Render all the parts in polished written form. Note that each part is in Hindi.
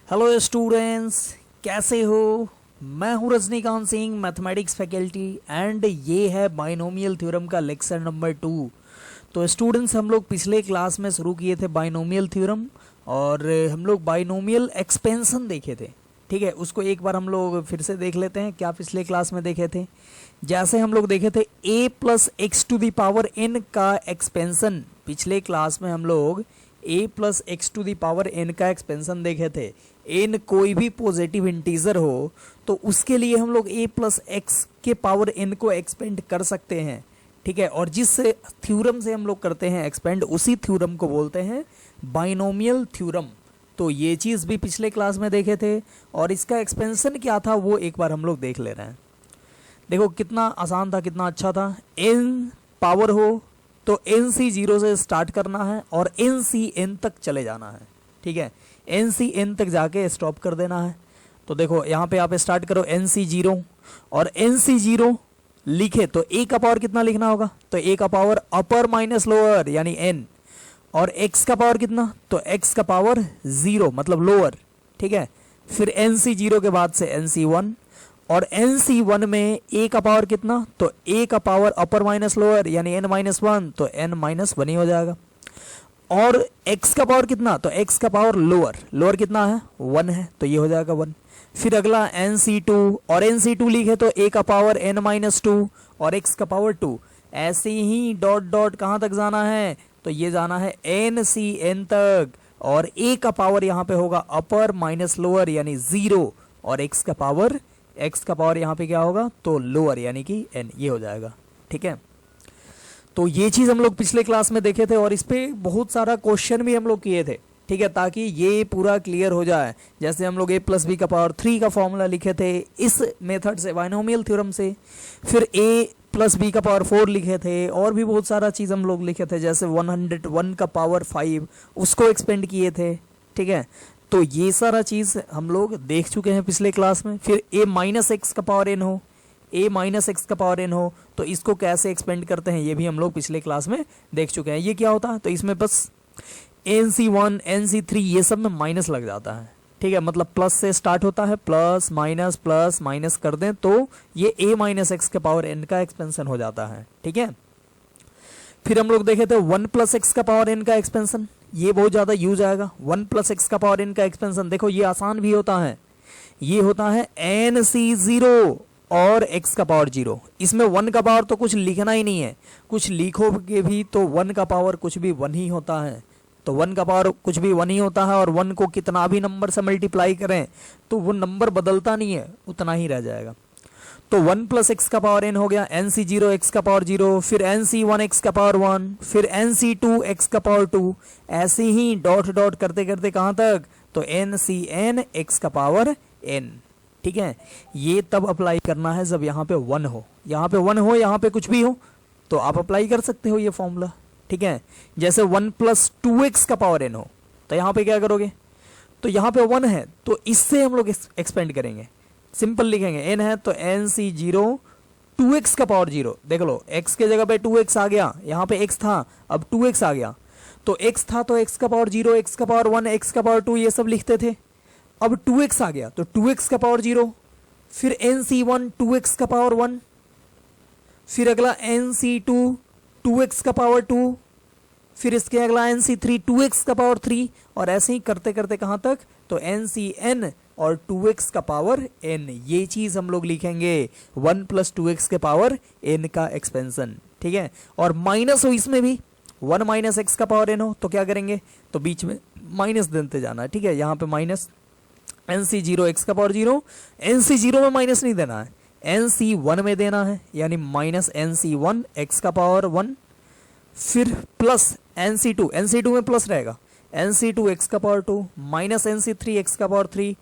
हेलो स्टूडेंट्स, कैसे हो। मैं हूं Rajinikanth Singh, mathematics faculty, and ये है बाइनोमियल थ्योरम का लेक्चर नंबर 2। तो स्टूडेंट्स, हम लोग पिछले क्लास में शुरू किए थे बाइनोमियल थ्योरम, और हम लोग बाइनोमियल एक्सपेंशन देखे थे। ठीक है, उसको एक बार हम लोग फिर से देख लेते हैं क्या पिछले क्लास में देखे थे। जैसे हम लोग देखे थे a plus x to the power n का एक्सपेंशन। पिछले क्लास में हम लोग a plus x to the power n का एक्सपेंशन देखे थे। n कोई भी पॉजिटिव इंटीजर हो तो उसके लिए हम लोग a प्लस एक्स के पावर n को एक्सपेंड कर सकते हैं। ठीक है, और जिस थ्योरम से हम लोग करते हैं एक्सपेंड, उसी थ्योरम को बोलते हैं बाइनोमियल थ्योरम। तो ये चीज़ भी पिछले क्लास में देखे थे, और इसका एक्सपेंशन क्या था वो एक बार हम लोग देख ले रहे हैं। देखो कितना आसान था, कितना अच्छा था। n पावर हो तो n सी 0 से स्टार्ट करना है और n सी n तक चले जाना है। ठीक है, n सी n तक जाके स्टॉप कर देना है। तो देखो यहाँ पे आप स्टार्ट करो n सी 0, और n सी 0 लिखे तो a का पावर कितना लिखना होगा, तो a का पावर अपर माइनस लोअर यानी n, और x का पावर कितना, तो x का पावर 0 मतलब लोअर। ठीक है, फिर n सी 0 के बाद से n सी 1, और एन सी 1 में a का पावर कितना, तो a का पावर अपर माइनस लोअर यानी n माइनस 1, तो n माइनस 1 ही हो जाएगा। और x का पावर कितना, तो x का पावर लोअर, लोअर कितना है 1 है, तो ये हो जाएगा 1। फिर अगला एन सी 2, और एन सी 2 लिखे तो a का पावर n माइनस 2 और x का पावर 2। ऐसे ही डॉट डॉट कहाँ तक जाना है, तो ये जाना है एन सी एन तक, और a का पावर यहाँ पे होगा अपर माइनस लोअर यानी 0, और x का पावर यहाँ पे क्या होगा, तो लोअर यानी कि n, ये हो जाएगा। ठीक है, तो ये चीज़ हम लोग पिछले क्लास में देखे थे, और इस पे बहुत सारा क्वेश्चन भी हम लोग किए थे। ठीक है, ताकि ये पूरा क्लियर हो जाए। जैसे हम लोग a प्लस बी का पावर 3 का फॉर्मूला लिखे थे इस मेथड से, बाइनोमियल थ्योरम से। फिर a प्लस बी का पावर 4 लिखे थे, और भी बहुत सारा चीज़ हम लोग लिखे थे, जैसे 101 का पावर 5 उसको एक्सपेंड किए थे। ठीक है, तो ये सारा चीज़ हम लोग देख चुके हैं पिछले क्लास में। फिर a माइनस एक्स का पावर n हो, a माइनस एक्स का पावर n हो तो इसको कैसे एक्सपेंड करते हैं, ये भी हम लोग पिछले क्लास में देख चुके हैं। ये क्या होता है, तो इसमें बस nc1 nc3 ये सब में माइनस लग जाता है। ठीक है, मतलब प्लस से स्टार्ट होता है, प्लस माइनस कर दें तो ये a माइनस एक्स के पावर n का एक्सपेंशन हो जाता है। ठीक है, फिर हम लोग देखे थे 1 प्लस एक्स का पावर n का एक्सपेंशन, ये बहुत ज़्यादा यूज आएगा। 1 प्लस एक्स का पावर n का एक्सपेंशन देखो ये आसान भी होता है, ये होता है एन सी 0 और x का पावर 0। इसमें 1 का पावर तो कुछ लिखना ही नहीं है, कुछ लिखोगे भी तो 1 का पावर कुछ भी 1 ही होता है। तो 1 का पावर कुछ भी 1 ही होता है, और 1 को कितना भी नंबर से मल्टीप्लाई करें तो वो नंबर बदलता नहीं है, उतना ही रह जाएगा। तो 1 प्लस एक्स का पावर n हो गया, एन सी 0 एक्स का पावर 0, फिर एन सी 1 एक्स का पावर 1, फिर एन सी 2 एक्स का पावर 2। ऐसे ही डॉट डॉट करते करते कहाँ तक, तो एन सी एन एक्स का पावर n। ठीक है, ये तब अप्लाई करना है जब यहाँ पे 1 हो, यहाँ पे 1 हो, यहाँ पे कुछ भी हो तो आप अप्लाई कर सकते हो ये फॉर्मूला। ठीक है, जैसे 1 प्लस 2x का पावर n हो तो यहाँ पे क्या करोगे, तो यहाँ पे 1 है तो इससे हम लोग एक्सपेंड करेंगे, सिंपल लिखेंगे। n है तो एन सी 0 2x का पावर 0, देख लो x के जगह पे 2x आ गया, यहाँ पे x था अब 2x आ गया, तो x था तो x का पावर 0, x का पावर 1, x का पावर 2 ये सब लिखते थे। अब 2x आ गया तो 2x का पावर 0, फिर nc1 2x का पावर 1, फिर अगला nc2 2x का पावर 2, फिर इसके अगला nc3 2x का पावर 3, और ऐसे ही करते करते कहाँ तक, तो ncn और 2x का पावर n। ये चीज़ हम लोग लिखेंगे 1 प्लस 2x के पावर n का एक्सपेंशन। ठीक है, और माइनस हो इसमें भी, 1 माइनस एक्स का पावर n हो तो क्या करेंगे, तो बीच में माइनस देते जाना है। ठीक है, यहाँ पे माइनस एन सी 0 एक्स का पावर 0, एन सी 0 में माइनस नहीं देना है, एन सी 1 में देना है, यानी माइनस एन सी 1 एक्स का पावर 1, फिर प्लस एन सी 2 में प्लस रहेगा, एन सी 2 एक्स का power 2 minus n c 3 x का पावर 3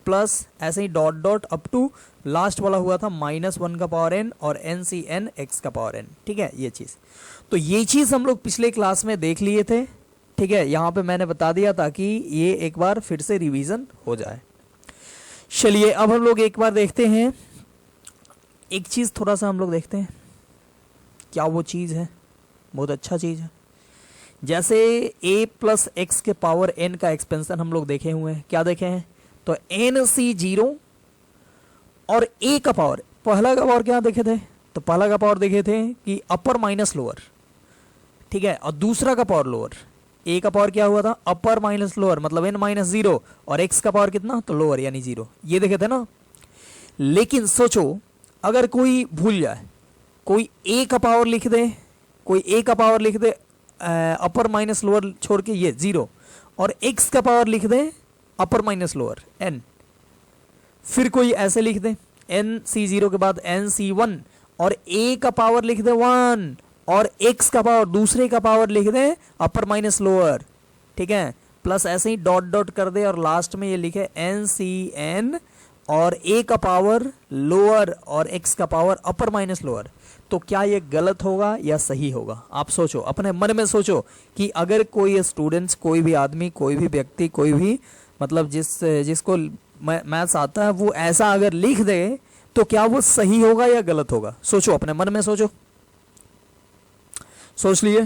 प्लस, ऐसे ही dot dot up to last वाला हुआ था माइनस 1 का पावर n और एन सी एन एक्स का पावर n। ठीक है, ये चीज़, तो ये चीज़ हम लोग पिछले क्लास में देख लिए थे। ठीक है, यहाँ पे मैंने बता दिया ताकि ये एक बार फिर से रिवीजन हो जाए। चलिए अब हम लोग एक बार देखते हैं, एक चीज़ थोड़ा सा हम लोग देखते हैं क्या वो चीज़ है, बहुत अच्छा चीज़ है। जैसे a प्लस एक्स के पावर n का एक्सपेंशन हम लोग देखे हुए हैं, क्या देखे हैं, तो एन सी जीरो और ए का पावर, पहला का पावर क्या देखे थे, तो पहला का पावर देखे थे कि अपर माइनस लोअर, ठीक है, और दूसरा का पावर लोअर। ए का पावर क्या हुआ था, अपर माइनस लोअर, मतलब एन माइनस जीरो, और एक्स का पावर कितना, तो लोअर यानी जीरो, ये देखे थे ना। लेकिन सोचो अगर कोई भूल जाए, कोई ए का पावर लिख दे, कोई ए का पावर लिख दे अपर माइनस लोअर छोड़ के ये जीरो, और एक्स का पावर लिख दे अपर माइनस लोअर एन, फिर कोई ऐसे लिख दे एन सी जीरो के बाद एन सी वन, और ए का पावर लिख दे वन, और एक्स का पावर दूसरे का पावर लिख दे अपर माइनस लोअर, ठीक है, प्लस ऐसे ही डॉट डॉट कर दे, और लास्ट में ये लिखे एन सी एन, और ए का पावर लोअर और एक्स का पावर अपर माइनस लोअर। तो क्या ये गलत होगा या सही होगा, आप सोचो, अपने मन में सोचो कि अगर कोई स्टूडेंट्स, कोई भी आदमी, कोई भी व्यक्ति, कोई भी मतलब जिसको मैथ्स आता है, वो ऐसा अगर लिख दे तो क्या वो सही होगा या गलत होगा, सोचो, अपने मन में सोचो, सोच लिए,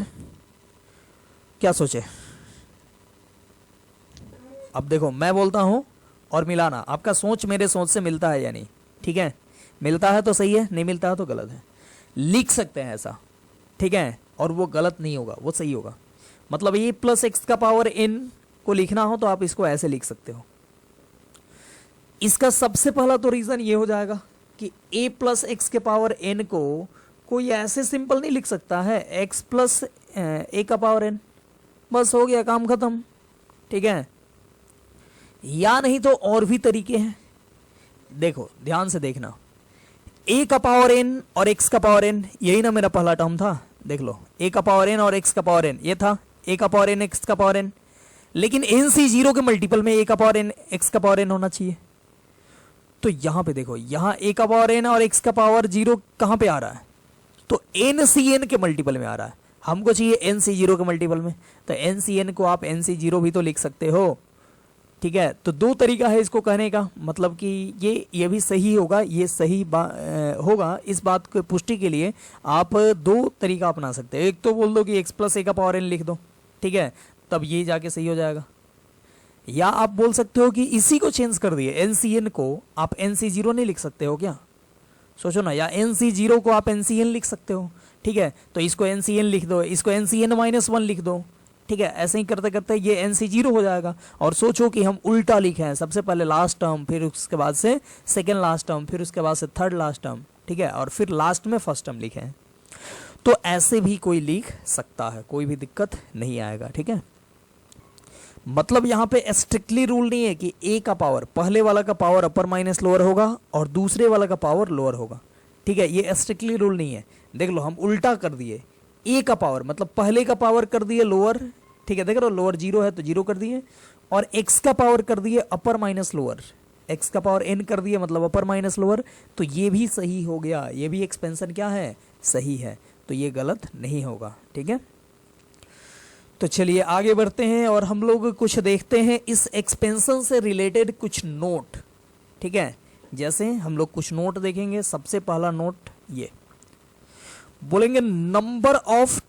क्या सोचे। अब देखो मैं बोलता हूं और मिलाना, आपका सोच मेरे सोच से मिलता है या नहीं, ठीक है, मिलता है तो सही है, नहीं मिलता है तो गलत है। लिख सकते हैं ऐसा, ठीक है, और वो गलत नहीं होगा, वो सही होगा। मतलब ए प्लस एक्स का पावर एन को लिखना हो तो आप इसको ऐसे लिख सकते हो। इसका सबसे पहला तो रीजन ये हो जाएगा कि ए प्लस एक्स के पावर एन को कोई ऐसे सिंपल नहीं लिख सकता है, एक्स प्लस ए का पावर एन, बस हो गया काम खत्म, ठीक है। या नहीं तो और भी तरीके हैं, देखो ध्यान से देखना, ए का पावर एन और एक्स का पावर एन, यही ना मेरा पहला टर्म था, देख लो, ए का पावर एन और एक्स का पावर एन, ये था ए का पावर एन एक्स का पावर एन, लेकिन एन सी जीरो के मल्टीपल में ए का पावर एन एक्स का पावर एन होना चाहिए। तो यहां पे देखो, यहां ए का पावर एन और एक्स का पावर जीरो कहां पे आ रहा है, तो एन सी एन के मल्टीपल में आ रहा है, हमको चाहिए एन सी जीरो के मल्टीपल में, तो एन सी एन को आप एन सी जीरो भी तो लिख सकते हो, ठीक है। तो दो तरीका है इसको कहने का, मतलब कि ये भी सही होगा, ये सही होगा, इस बात को पुष्टि के लिए आप दो तरीका अपना सकते हो। एक तो बोल दो कि एक्स प्लस ए का पावर एन लिख दो, ठीक है, तब ये जाके सही हो जाएगा। या आप बोल सकते हो कि इसी को चेंज कर दिए, एन सी एन को आप एन सी जीरो नहीं लिख सकते हो क्या, सोचो ना, या एन सी जीरो को आप एन सी एन लिख सकते हो, ठीक है, तो इसको एन सी एन लिख दो, इसको एन सी एन माइनस वन लिख दो, ठीक है, ऐसे ही करते करते ये एन सी जीरो हो जाएगा। और सोचो कि हम उल्टा लिखे हैं, सबसे पहले लास्ट टर्म, फिर उसके बाद से सेकेंड लास्ट टर्म, फिर उसके बाद से थर्ड लास्ट टर्म, ठीक है, और फिर लास्ट में फर्स्ट टर्म लिखे हैं, तो ऐसे भी कोई लिख सकता है, कोई भी दिक्कत नहीं आएगा, ठीक है। मतलब यहाँ पे स्ट्रिक्टली रूल नहीं है कि ए का पावर, पहले वाला का पावर अपर माइनस लोअर होगा और दूसरे वाला का पावर लोअर होगा, ठीक है, ये स्ट्रिक्टली रूल नहीं है। देख लो हम उल्टा कर दिए, ए का पावर मतलब पहले का पावर कर दिए लोअर, ठीक है, देख लो लोअर जीरो है तो जीरो कर दिए, और एक्स का पावर कर दिए अपर माइनस लोअर, एक्स का पावर एन कर दिए मतलब अपर माइनस लोअर, तो ये भी सही हो गया, ये भी एक्सपेंशन क्या है, सही है, तो ये गलत नहीं होगा, ठीक है। तो चलिए आगे बढ़ते हैं और हम लोग कुछ देखते हैं इस एक्सपेंशन से रिलेटेड कुछ नोट, ठीक है। जैसे हम लोग कुछ नोट देखेंगे, सबसे पहला नोट ये बोलेंगे, number of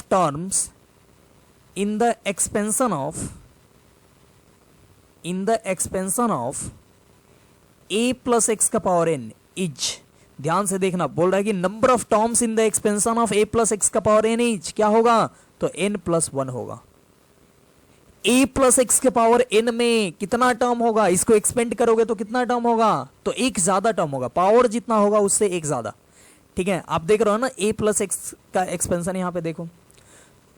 terms in the expansion of a plus x का पावर एन इज, ध्यान से देखना, बोल रहा है कि number of terms in the expansion of a plus x का पावर एन इज क्या होगा, तो एन प्लस वन होगा। ए प्लस एक्स के पावर एन में कितना टर्म होगा, इसको एक्सपेंड करोगे तो कितना टर्म होगा, तो एक ज्यादा टर्म होगा, पावर जितना होगा उससे एक ज्यादा, ठीक है। आप देख रहे हो ना ए प्लस एक्स का एक्सपेंशन, यहां पे देखो,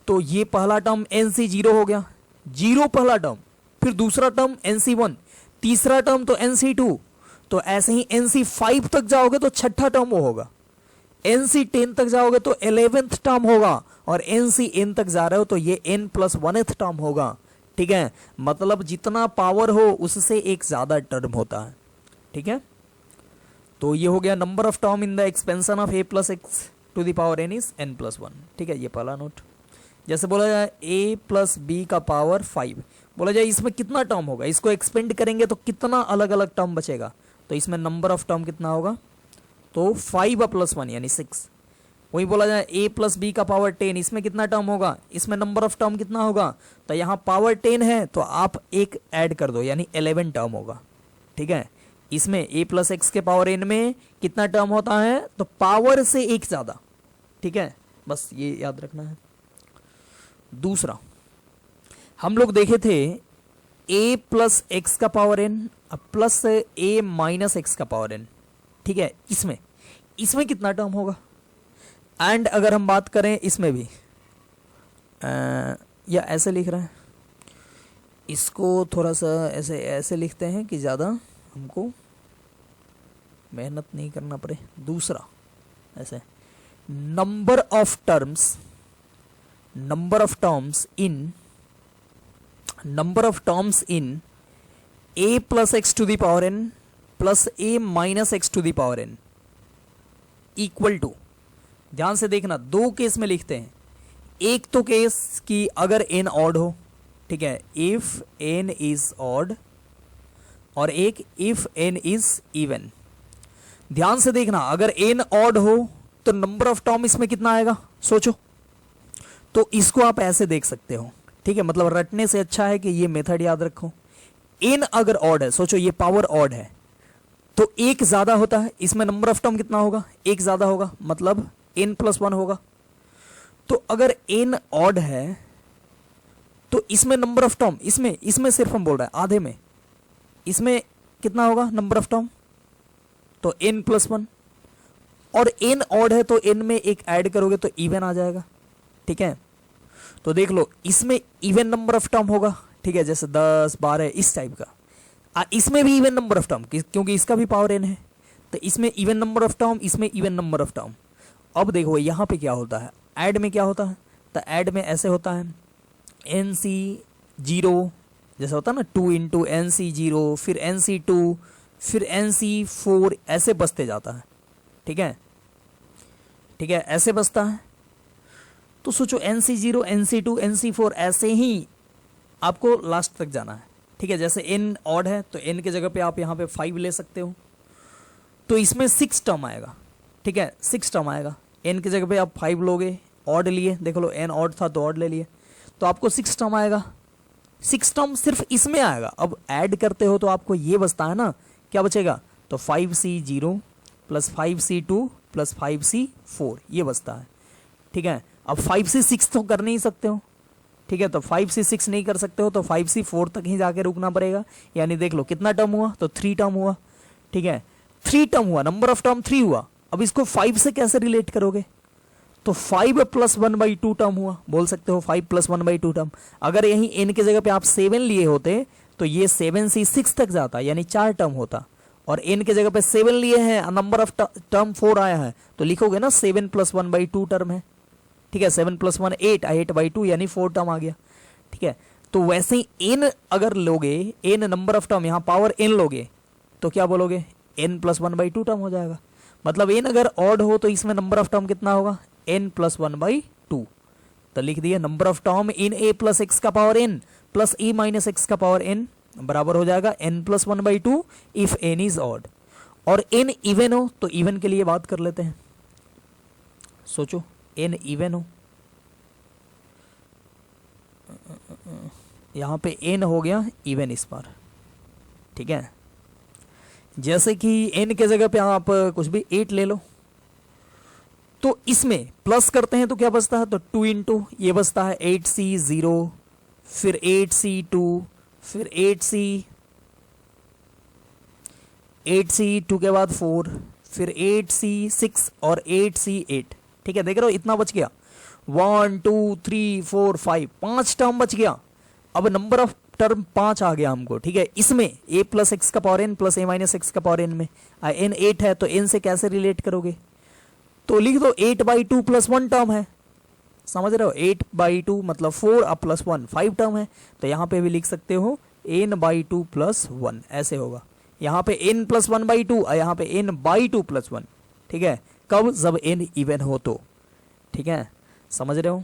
तो ये पहला टर्म एन सी जीरो हो गया, जीरो पहला टर्म, फिर दूसरा टर्म एन सी वन, तीसरा टर्म तो एन सी टू, तो ऐसे ही एन सी फाइव तक जाओगे तो छठा टर्म वो होगा, एन सी टेन तक जाओगे तो 11th टर्म होगा, और एन सी एन तक जा रहे हो तो ये एन प्लस 1th टर्म होगा, ठीक है। मतलब जितना पावर हो उससे एक ज्यादा टर्म होता है, ठीक है। तो ये हो गया number of term in the expansion of a plus x to the power n is n plus one, ठीक है, ये पहला नोट। जैसे बोला जाए ए प्लस बी का पावर 5, बोला जाए इसमें कितना टर्म होगा, इसको एक्सपेंड करेंगे तो कितना अलग अलग टर्म बचेगा, तो इसमें नंबर ऑफ टर्म कितना होगा, तो 5 प्लस 1 यानी 6, वही बोला जाए a प्लस बी का पावर 10, इसमें कितना टर्म होगा, इसमें नंबर ऑफ टर्म कितना होगा, तो यहाँ पावर 10 है तो आप एक ऐड कर दो यानी 11 टर्म होगा। ठीक है, इसमें a प्लस एक्स के पावर n में कितना टर्म होता है, तो पावर से एक ज़्यादा। ठीक है, बस ये याद रखना है। दूसरा हम लोग देखे थे a प्लस एक्स का power n plus a minus x का पावर n। ठीक है, इसमें कितना टर्म होगा। एंड अगर हम बात करें इसमें भी या ऐसे लिख रहे हैं, इसको थोड़ा सा ऐसे ऐसे लिखते हैं कि ज़्यादा हमको मेहनत नहीं करना पड़े। दूसरा ऐसे number of terms in a plus x to the power n plus a minus x to the power n equal to, ध्यान से देखना, दो केस में लिखते हैं। एक तो केस कि अगर n ऑड हो, ठीक है, इफ n इज ऑड, और एक इफ n इज इवन। ध्यान से देखना, अगर n ऑड हो तो नंबर ऑफ टर्म इसमें कितना आएगा, सोचो। तो इसको आप ऐसे देख सकते हो। ठीक है, मतलब रटने से अच्छा है कि ये मेथड याद रखो। n अगर ऑड है, सोचो ये पावर ऑड है तो एक ज्यादा होता है, इसमें नंबर ऑफ टर्म कितना होगा, एक ज्यादा होगा, मतलब n प्लस 1 होगा। तो अगर n ऑड है तो इसमें नंबर ऑफ टर्म, इसमें सिर्फ हम बोल रहे हैं आधे में, इसमें कितना होगा नंबर ऑफ टर्म, तो n प्लस 1। और n ऑड है तो n में एक ऐड करोगे तो इवन आ जाएगा। ठीक है, तो देख लो इसमें इवन नंबर ऑफ टर्म होगा। ठीक है, जैसे 10 12 इस टाइप का। इसमें भी इवन नंबर ऑफ टर्म, क्योंकि इसका भी पावर n है, तो इसमें इवन नंबर ऑफ टर्म, इसमें इवन नंबर ऑफ टर्म। अब देखो यहाँ पे क्या होता है, ऐड में क्या होता है, तो ऐड में ऐसे होता है NC0, जैसे होता है ना 2 इंटू NC0, फिर NC2, फिर NC4, ऐसे बसते जाता है। ठीक है, ठीक है, ऐसे बसता है। तो सोचो NC0, NC2, NC4, ऐसे ही आपको लास्ट तक जाना है। ठीक है, जैसे n ऑड है तो n की जगह पे आप यहाँ पे 5 ले सकते हो, तो इसमें 6 टर्म आएगा। ठीक है, 6 टर्म आएगा, n की जगह पे आप 5 लोगे, ऑड लिए, देख लो n ऑड था तो ऑड ले लिए, तो आपको 6 टर्म आएगा। 6 टर्म सिर्फ इसमें आएगा। अब ऐड करते हो तो आपको ये बचता है ना, क्या बचेगा, तो 5C0 plus 5C2 plus 5C4 ये बचता है। ठीक है, अब 5C6 तो कर नहीं सकते हो। ठीक है, तो 5C6 नहीं कर सकते हो तो 5C4 तक ही जाके रुकना पड़ेगा। यानी देख लो कितना टर्म हुआ, तो 3 टर्म हुआ। ठीक है, 3 टर्म हुआ, नंबर ऑफ टर्म 3 हुआ। अब इसको 5 से कैसे रिलेट करोगे, तो 5 प्लस 1/2 टर्म हुआ, बोल सकते हो 5 प्लस 1/2 टर्म। अगर यहीं n की जगह पे आप 7 लिए होते तो ये 7C6 तक जाता, यानी 4 टर्म होता। और n की जगह पे 7 लिए हैं, नंबर ऑफ टर्म 4 आया है, तो लिखोगे ना 7 प्लस 1/2 टर्म है। ठीक है, 7 प्लस 1 8, 8/2 यानी 4 टर्म आ गया। ठीक है, तो वैसे ही n अगर लोगे, n नंबर ऑफ टर्म, यहाँ पावर n लोगे तो क्या बोलोगे, n प्लस 1/2 टर्म हो जाएगा। मतलब n अगर ऑड हो तो इसमें नंबर ऑफ टर्म कितना होगा, n प्लस 1/2। तो लिख दिया number of term in a plus x का power n plus a minus x का पावर n बराबर हो जाएगा n plus 1/2 if n is odd. और n इवन हो तो इवन के लिए बात कर लेते हैं। सोचो n इवन हो, यहां पे n हो गया इवन इस बार। ठीक है, जैसे कि n के जगह पे आप कुछ भी 8 ले लो, तो इसमें प्लस करते हैं तो क्या बचता है, तो 2 इंटू ये बचता है 8C0, फिर 8C2, फिर 8C2 के बाद 4, फिर 8C6 और 8C8। ठीक है, देख रहे हो इतना बच गया, 1 2 3 4 5, 5 टर्म बच गया। अब नंबर ऑफ टर्म 5 आ गया हमको। ठीक है, इसमें a प्लस एक्स का power n plus a minus x का पावर n में n 8 है तो n से कैसे रिलेट करोगे, तो लिख दो 8/2 प्लस 1 टर्म है। समझ रहे हो, 8/2 मतलब 4 अब प्लस 1 5 टर्म है, तो यहाँ पे भी लिख सकते हो n/2 प्लस 1, ऐसे होगा। यहाँ पे n प्लस 1/2 और यहाँ पे n/2 प्लस 1। ठीक है, कब, जब n इवन हो तो। ठीक है, समझ रहे हो।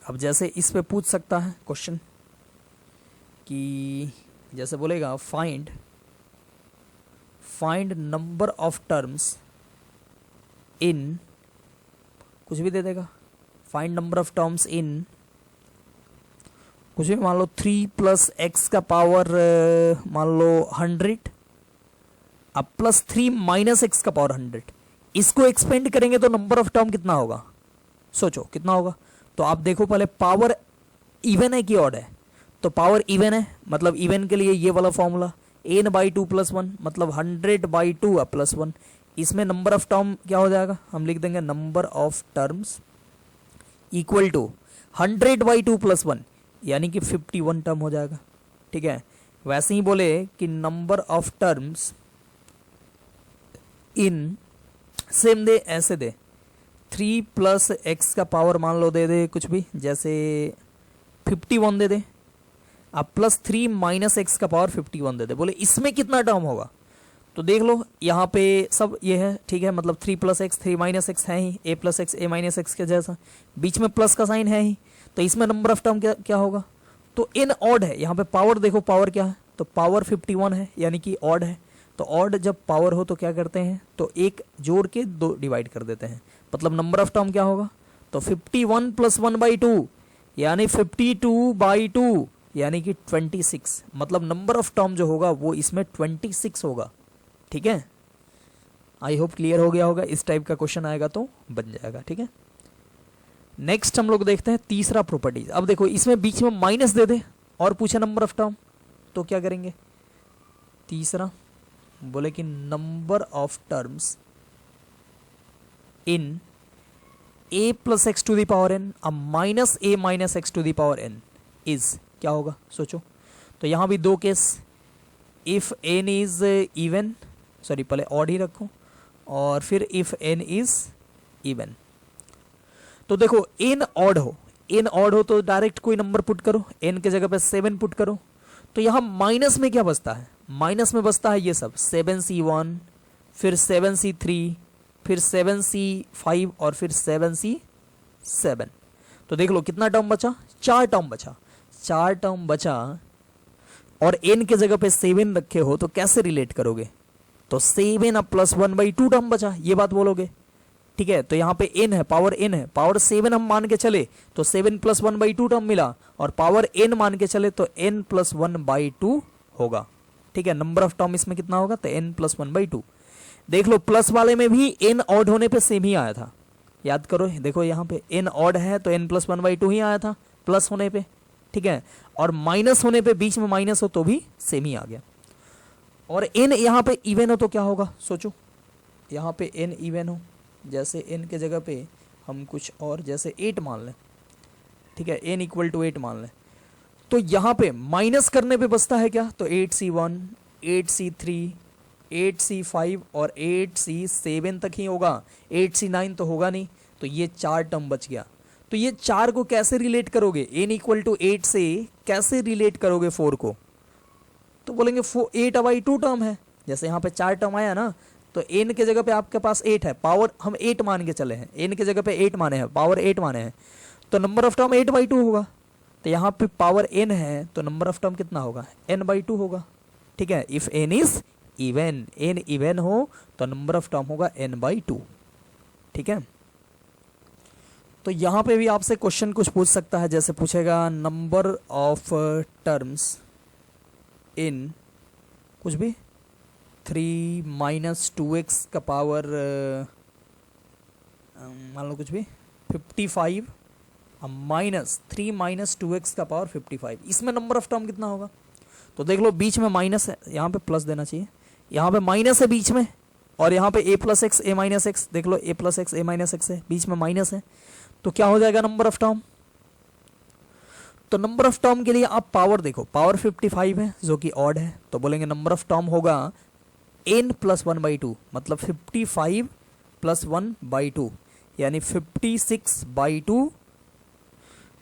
अब जैसे इस पे पूछ सकता है क्वेश्चन कि जैसे बोलेगा फाइंड नंबर ऑफ टर्म्स इन कुछ भी दे देगा। फाइंड नंबर ऑफ टर्म्स इन कुछ भी, मान लो 3 प्लस एक्स का पावर मान लो 100 अब प्लस 3 माइनस एक्स का पावर 100, इसको एक्सपेंड करेंगे तो नंबर ऑफ टर्म कितना होगा, सोचो कितना होगा। तो आप देखो पहले पावर इवन है कि ऑड है, तो पावर इवन है मतलब इवन के लिए ये वाला फॉर्मूला n/2 + 1 मतलब 100/2 प्लस 1। इसमें नंबर ऑफ टर्म क्या हो जाएगा, हम लिख देंगे number of terms equal to 100/2 + 1 यानी कि 51 टर्म हो जाएगा। ठीक है, वैसे ही बोले कि number of terms in same दे, ऐसे दे 3 प्लस एक्स का पावर मान लो दे दे कुछ भी, जैसे 51 दे दे, अब प्लस 3 माइनस एक्स का पावर 51 दे दे, बोले इसमें कितना टर्म होगा। तो देख लो यहाँ पे सब ये है, ठीक है, मतलब 3 प्लस एक्स 3 माइनस एक्स है ही, a plus x a minus x के जैसा, बीच में प्लस का साइन है ही, तो इसमें नंबर ऑफ टर्म क्या होगा। तो इन ऑड है, यहाँ पे पावर देखो पावर क्या है, तो पावर 51 है यानी कि ऑड है। तो ऑड जब पावर हो तो क्या करते हैं, तो एक जोड़ के 2 डिवाइड कर देते हैं, मतलब नंबर ऑफ टर्म क्या होगा, तो 51 + 1/2 यानी 52/2 यानी कि 26, मतलब नंबर ऑफ टर्म जो होगा वो इसमें 26 होगा। ठीक है, आई होप क्लियर हो गया होगा, इस टाइप का क्वेश्चन आएगा तो बन जाएगा। ठीक है, नेक्स्ट हम लोग देखते हैं तीसरा प्रॉपर्टीज। अब देखो इसमें बीच में माइनस दे दे और पूछे नंबर ऑफ टर्म, तो क्या करेंगे, तीसरा बोले कि number of terms in a + x⁴n अब माइनस a - x⁴n इज क्या होगा, सोचो। तो यहां भी 2 case, if n is even, sorry पहले ऑड ही रखो, और फिर इफ n इज इवन। तो देखो n ऑड हो तो डायरेक्ट कोई नंबर पुट करो, n के जगह पे 7 पुट करो, तो यहां माइनस में क्या बचता है, माइनस में बचता है ये सब 7c1 फिर 7c3 फिर 7c5 और फिर 7c7। तो देख लो कितना टर्म बचा, 4 टर्म बचा और n के जगह पे 7 रखे हो तो कैसे रिलेट करोगे, तो 7 अब प्लस 1/2 टर्म बचा, ये बात बोलोगे। ठीक है, तो यहाँ पे n है, पावर 7 हम मान के चले तो 7 + 1/2 टर्म मिला, और पावर n मान के चले तो n + 1/2 होगा। ठीक है, नंबर ऑफ टर्म इसमें कितना होगा, तो n + 1/2। देख लो प्लस वाले में भी n ऑड होने पे सेम ही आया था, याद करो, देखो यहाँ पे n ऑड है तो n + 1/2 ही आया था प्लस होने पे। ठीक है, और माइनस होने पे बीच में माइनस हो तो भी सेम ही आ गया, और n यहाँ पे इवन हो तो क्या होगा, सोचो, यहाँ पे n इवन हो, जैसे n के जगह पे हम कुछ और जैसे 8 मान लें। ठीक है, n = 8 मान लें, तो यहाँ पे माइनस करने पे बचता है क्या, तो 8c1 8c3 8c5 और 8c7 तक ही होगा, 8c9 तो होगा नहीं, तो ये 4 टर्म बच गया। तो ये 4 को कैसे रिलेट करोगे, n = 8 से कैसे रिलेट करोगे 4 को, तो बोलेंगे 8/2 टर्म है, जैसे यहाँ पे 4 टर्म आया ना, तो n के जगह पे आपके पास 8 है, पावर हम 8 मान के चले हैं, n के जगह पे 8 माने हैं, पावर 8 माने हैं, तो नंबर ऑफ टर्म 8/2 होगा। तो यहाँ पे पावर n है तो नंबर ऑफ टर्म कितना होगा, n/2 होगा। ठीक है, if n is even, n even हो तो नंबर ऑफ टर्म होगा n/2। ठीक है, तो यहाँ पे भी आपसे क्वेश्चन कुछ पूछ सकता है, जैसे पूछेगा नंबर ऑफ टर्म्स इन कुछ भी 3 - 2x का पावर मान लो कुछ भी 55 -3 - 2x का पावर 55, इसमें नंबर ऑफ टर्म कितना होगा। तो देख लो बीच में माइनस है, यहाँ पे प्लस देना चाहिए, यहाँ पे माइनस है बीच में, और यहाँ पे a + x a - x, देख लो a + x a - x है, बीच में माइनस है, तो क्या हो जाएगा नंबर ऑफ टर्म। तो नंबर ऑफ टर्म के लिए आप पावर देखो, पावर 55 है जो कि ऑड है, तो बोलेंगे नंबर ऑफ टर्म होगा n + 1/2 मतलब 55 + 1/2 यानी 56/2,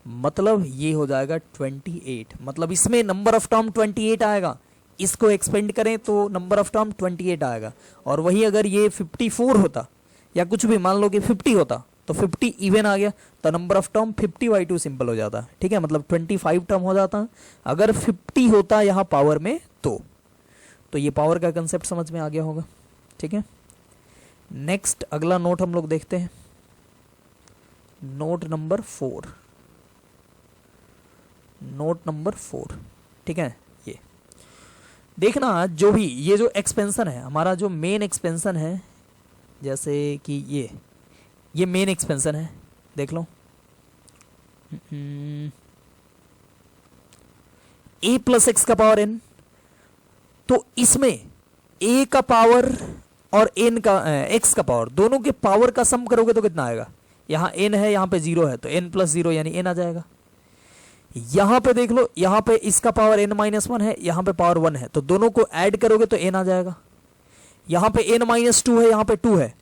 मतलब ये हो जाएगा 28, मतलब इसमें नंबर ऑफ टर्म 28 आएगा, इसको एक्सपेंड करें तो नंबर ऑफ टर्म 28 आएगा। और वही अगर ये 54 होता या कुछ भी मान लो कि 50 होता तो 50 इवन आ गया, तो नंबर ऑफ टर्म 50/2 सिंपल हो जाता। ठीक है, मतलब 25 टर्म हो जाता अगर 50 होता यहाँ पावर में, तो ये पावर का कंसेप्ट समझ में आ गया होगा। ठीक है, नेक्स्ट अगला नोट हम लोग देखते हैं। नोट नंबर 4, नोट नंबर 4, ठीक है। ये देखना, जो भी ये जो एक्सपेंशन है हमारा, जो मेन एक्सपेंशन है, जैसे कि ये मेन एक्सपेंशन है, देख लो a प्लस एक्स का पावर n। तो इसमें a का पावर और n का x का पावर, दोनों के पावर का सम करोगे तो कितना आएगा? यहाँ n है, यहाँ पे 0 है, तो n प्लस 0 यानी n आ जाएगा। यहाँ पे देख लो, यहाँ पे इसका पावर n माइनस 1 है, यहाँ पे पावर 1 है, तो दोनों को ऐड करोगे तो n आ जाएगा। यहाँ पे n माइनस 2 है, यहाँ पे 2 है,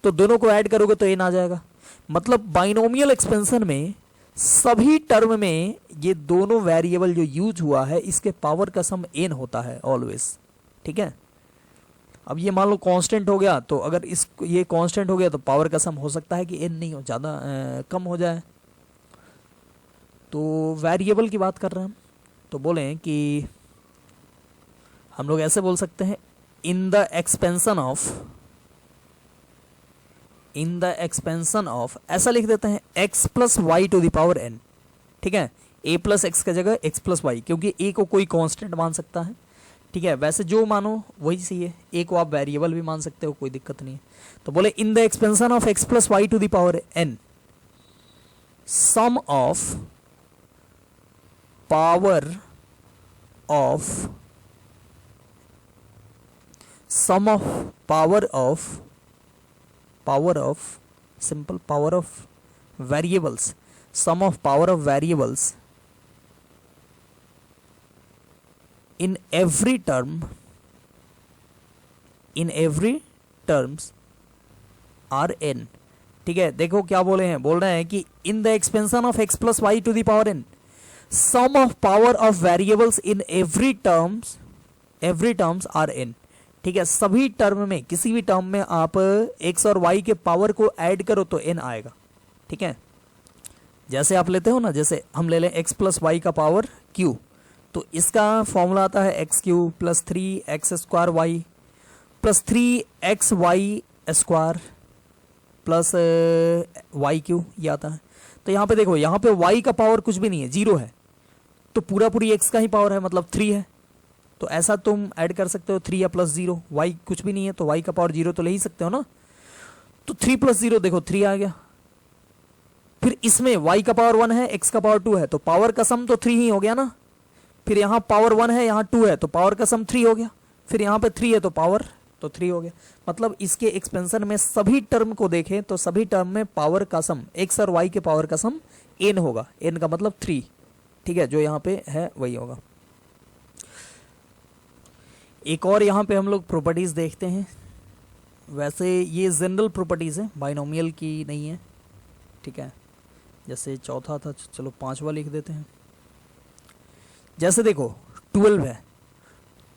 तो दोनों को ऐड करोगे तो n आ जाएगा। मतलब बाइनोमियल एक्सपेंशन में सभी टर्म में ये दोनों वेरिएबल जो यूज हुआ है, इसके पावर का सम n होता है ऑलवेज, ठीक है। अब ये मान लो कांस्टेंट हो गया, तो अगर ये कांस्टेंट हो गया तो पावर का सम हो सकता है कि n नहीं हो, ज़्यादा कम हो जाए। तो वेरिएबल की बात कर रहे हैं हम, तो बोलें कि हम लोग ऐसे बोल सकते हैं, इन द एक्सपेंशन ऑफ ऐसा लिख देते हैं x plus y to the power n, ठीक है। a प्लस एक्स की जगह x प्लस वाई, क्योंकि a को कोई कांस्टेंट मान सकता है, ठीक है। वैसे जो मानो वही सही है, a को आप वेरिएबल भी मान सकते हो, कोई दिक्कत नहीं है। तो बोले in the expansion of x plus y to the power n, sum of power of simple power of variables, sum of power of variables in every terms are n, ठीक है। देखो क्या बोले हैं, बोल रहे हैं कि in the expansion of x plus y to the power n, sum of power of variables in every terms are n, ठीक है। सभी टर्म में, किसी भी टर्म में आप x और y के पावर को ऐड करो तो n आएगा, ठीक है। जैसे आप लेते हो ना, जैसे हम ले लें x प्लस वाई का पावर q, तो इसका फॉर्मूला आता है x q plus 3x square y plus 3xy square plus y q, ये आता है। तो यहाँ पे देखो, यहाँ पे y का पावर कुछ भी नहीं है, 0 है, तो पूरा पूरी x का ही पावर है, मतलब 3 है। तो ऐसा तुम ऐड कर सकते हो, 3 या प्लस 0, y कुछ भी नहीं है तो y का पावर 0 तो ले ही सकते हो ना। तो 3 प्लस 0 देखो 3 आ गया। फिर इसमें y का पावर 1 है, x का पावर 2 है, तो पावर का सम तो 3 ही हो गया ना। फिर यहाँ पावर 1 है, यहाँ 2 है, तो पावर का सम 3 हो गया। फिर यहाँ पे 3 है तो पावर तो 3 हो गया। मतलब इसके एक्सपेंशन में सभी टर्म को देखें तो सभी टर्म में पावर का सम, x और y के पावर का सम n होगा, n का मतलब 3, ठीक है। जो यहाँ पे है वही होगा। एक और यहाँ पे हम लोग प्रॉपर्टीज देखते हैं। वैसे ये जनरल प्रॉपर्टीज है, बाइनोमियल की नहीं है, ठीक है। जैसे चौथा था, चलो पांचवा लिख देते हैं। जैसे देखो 12 है,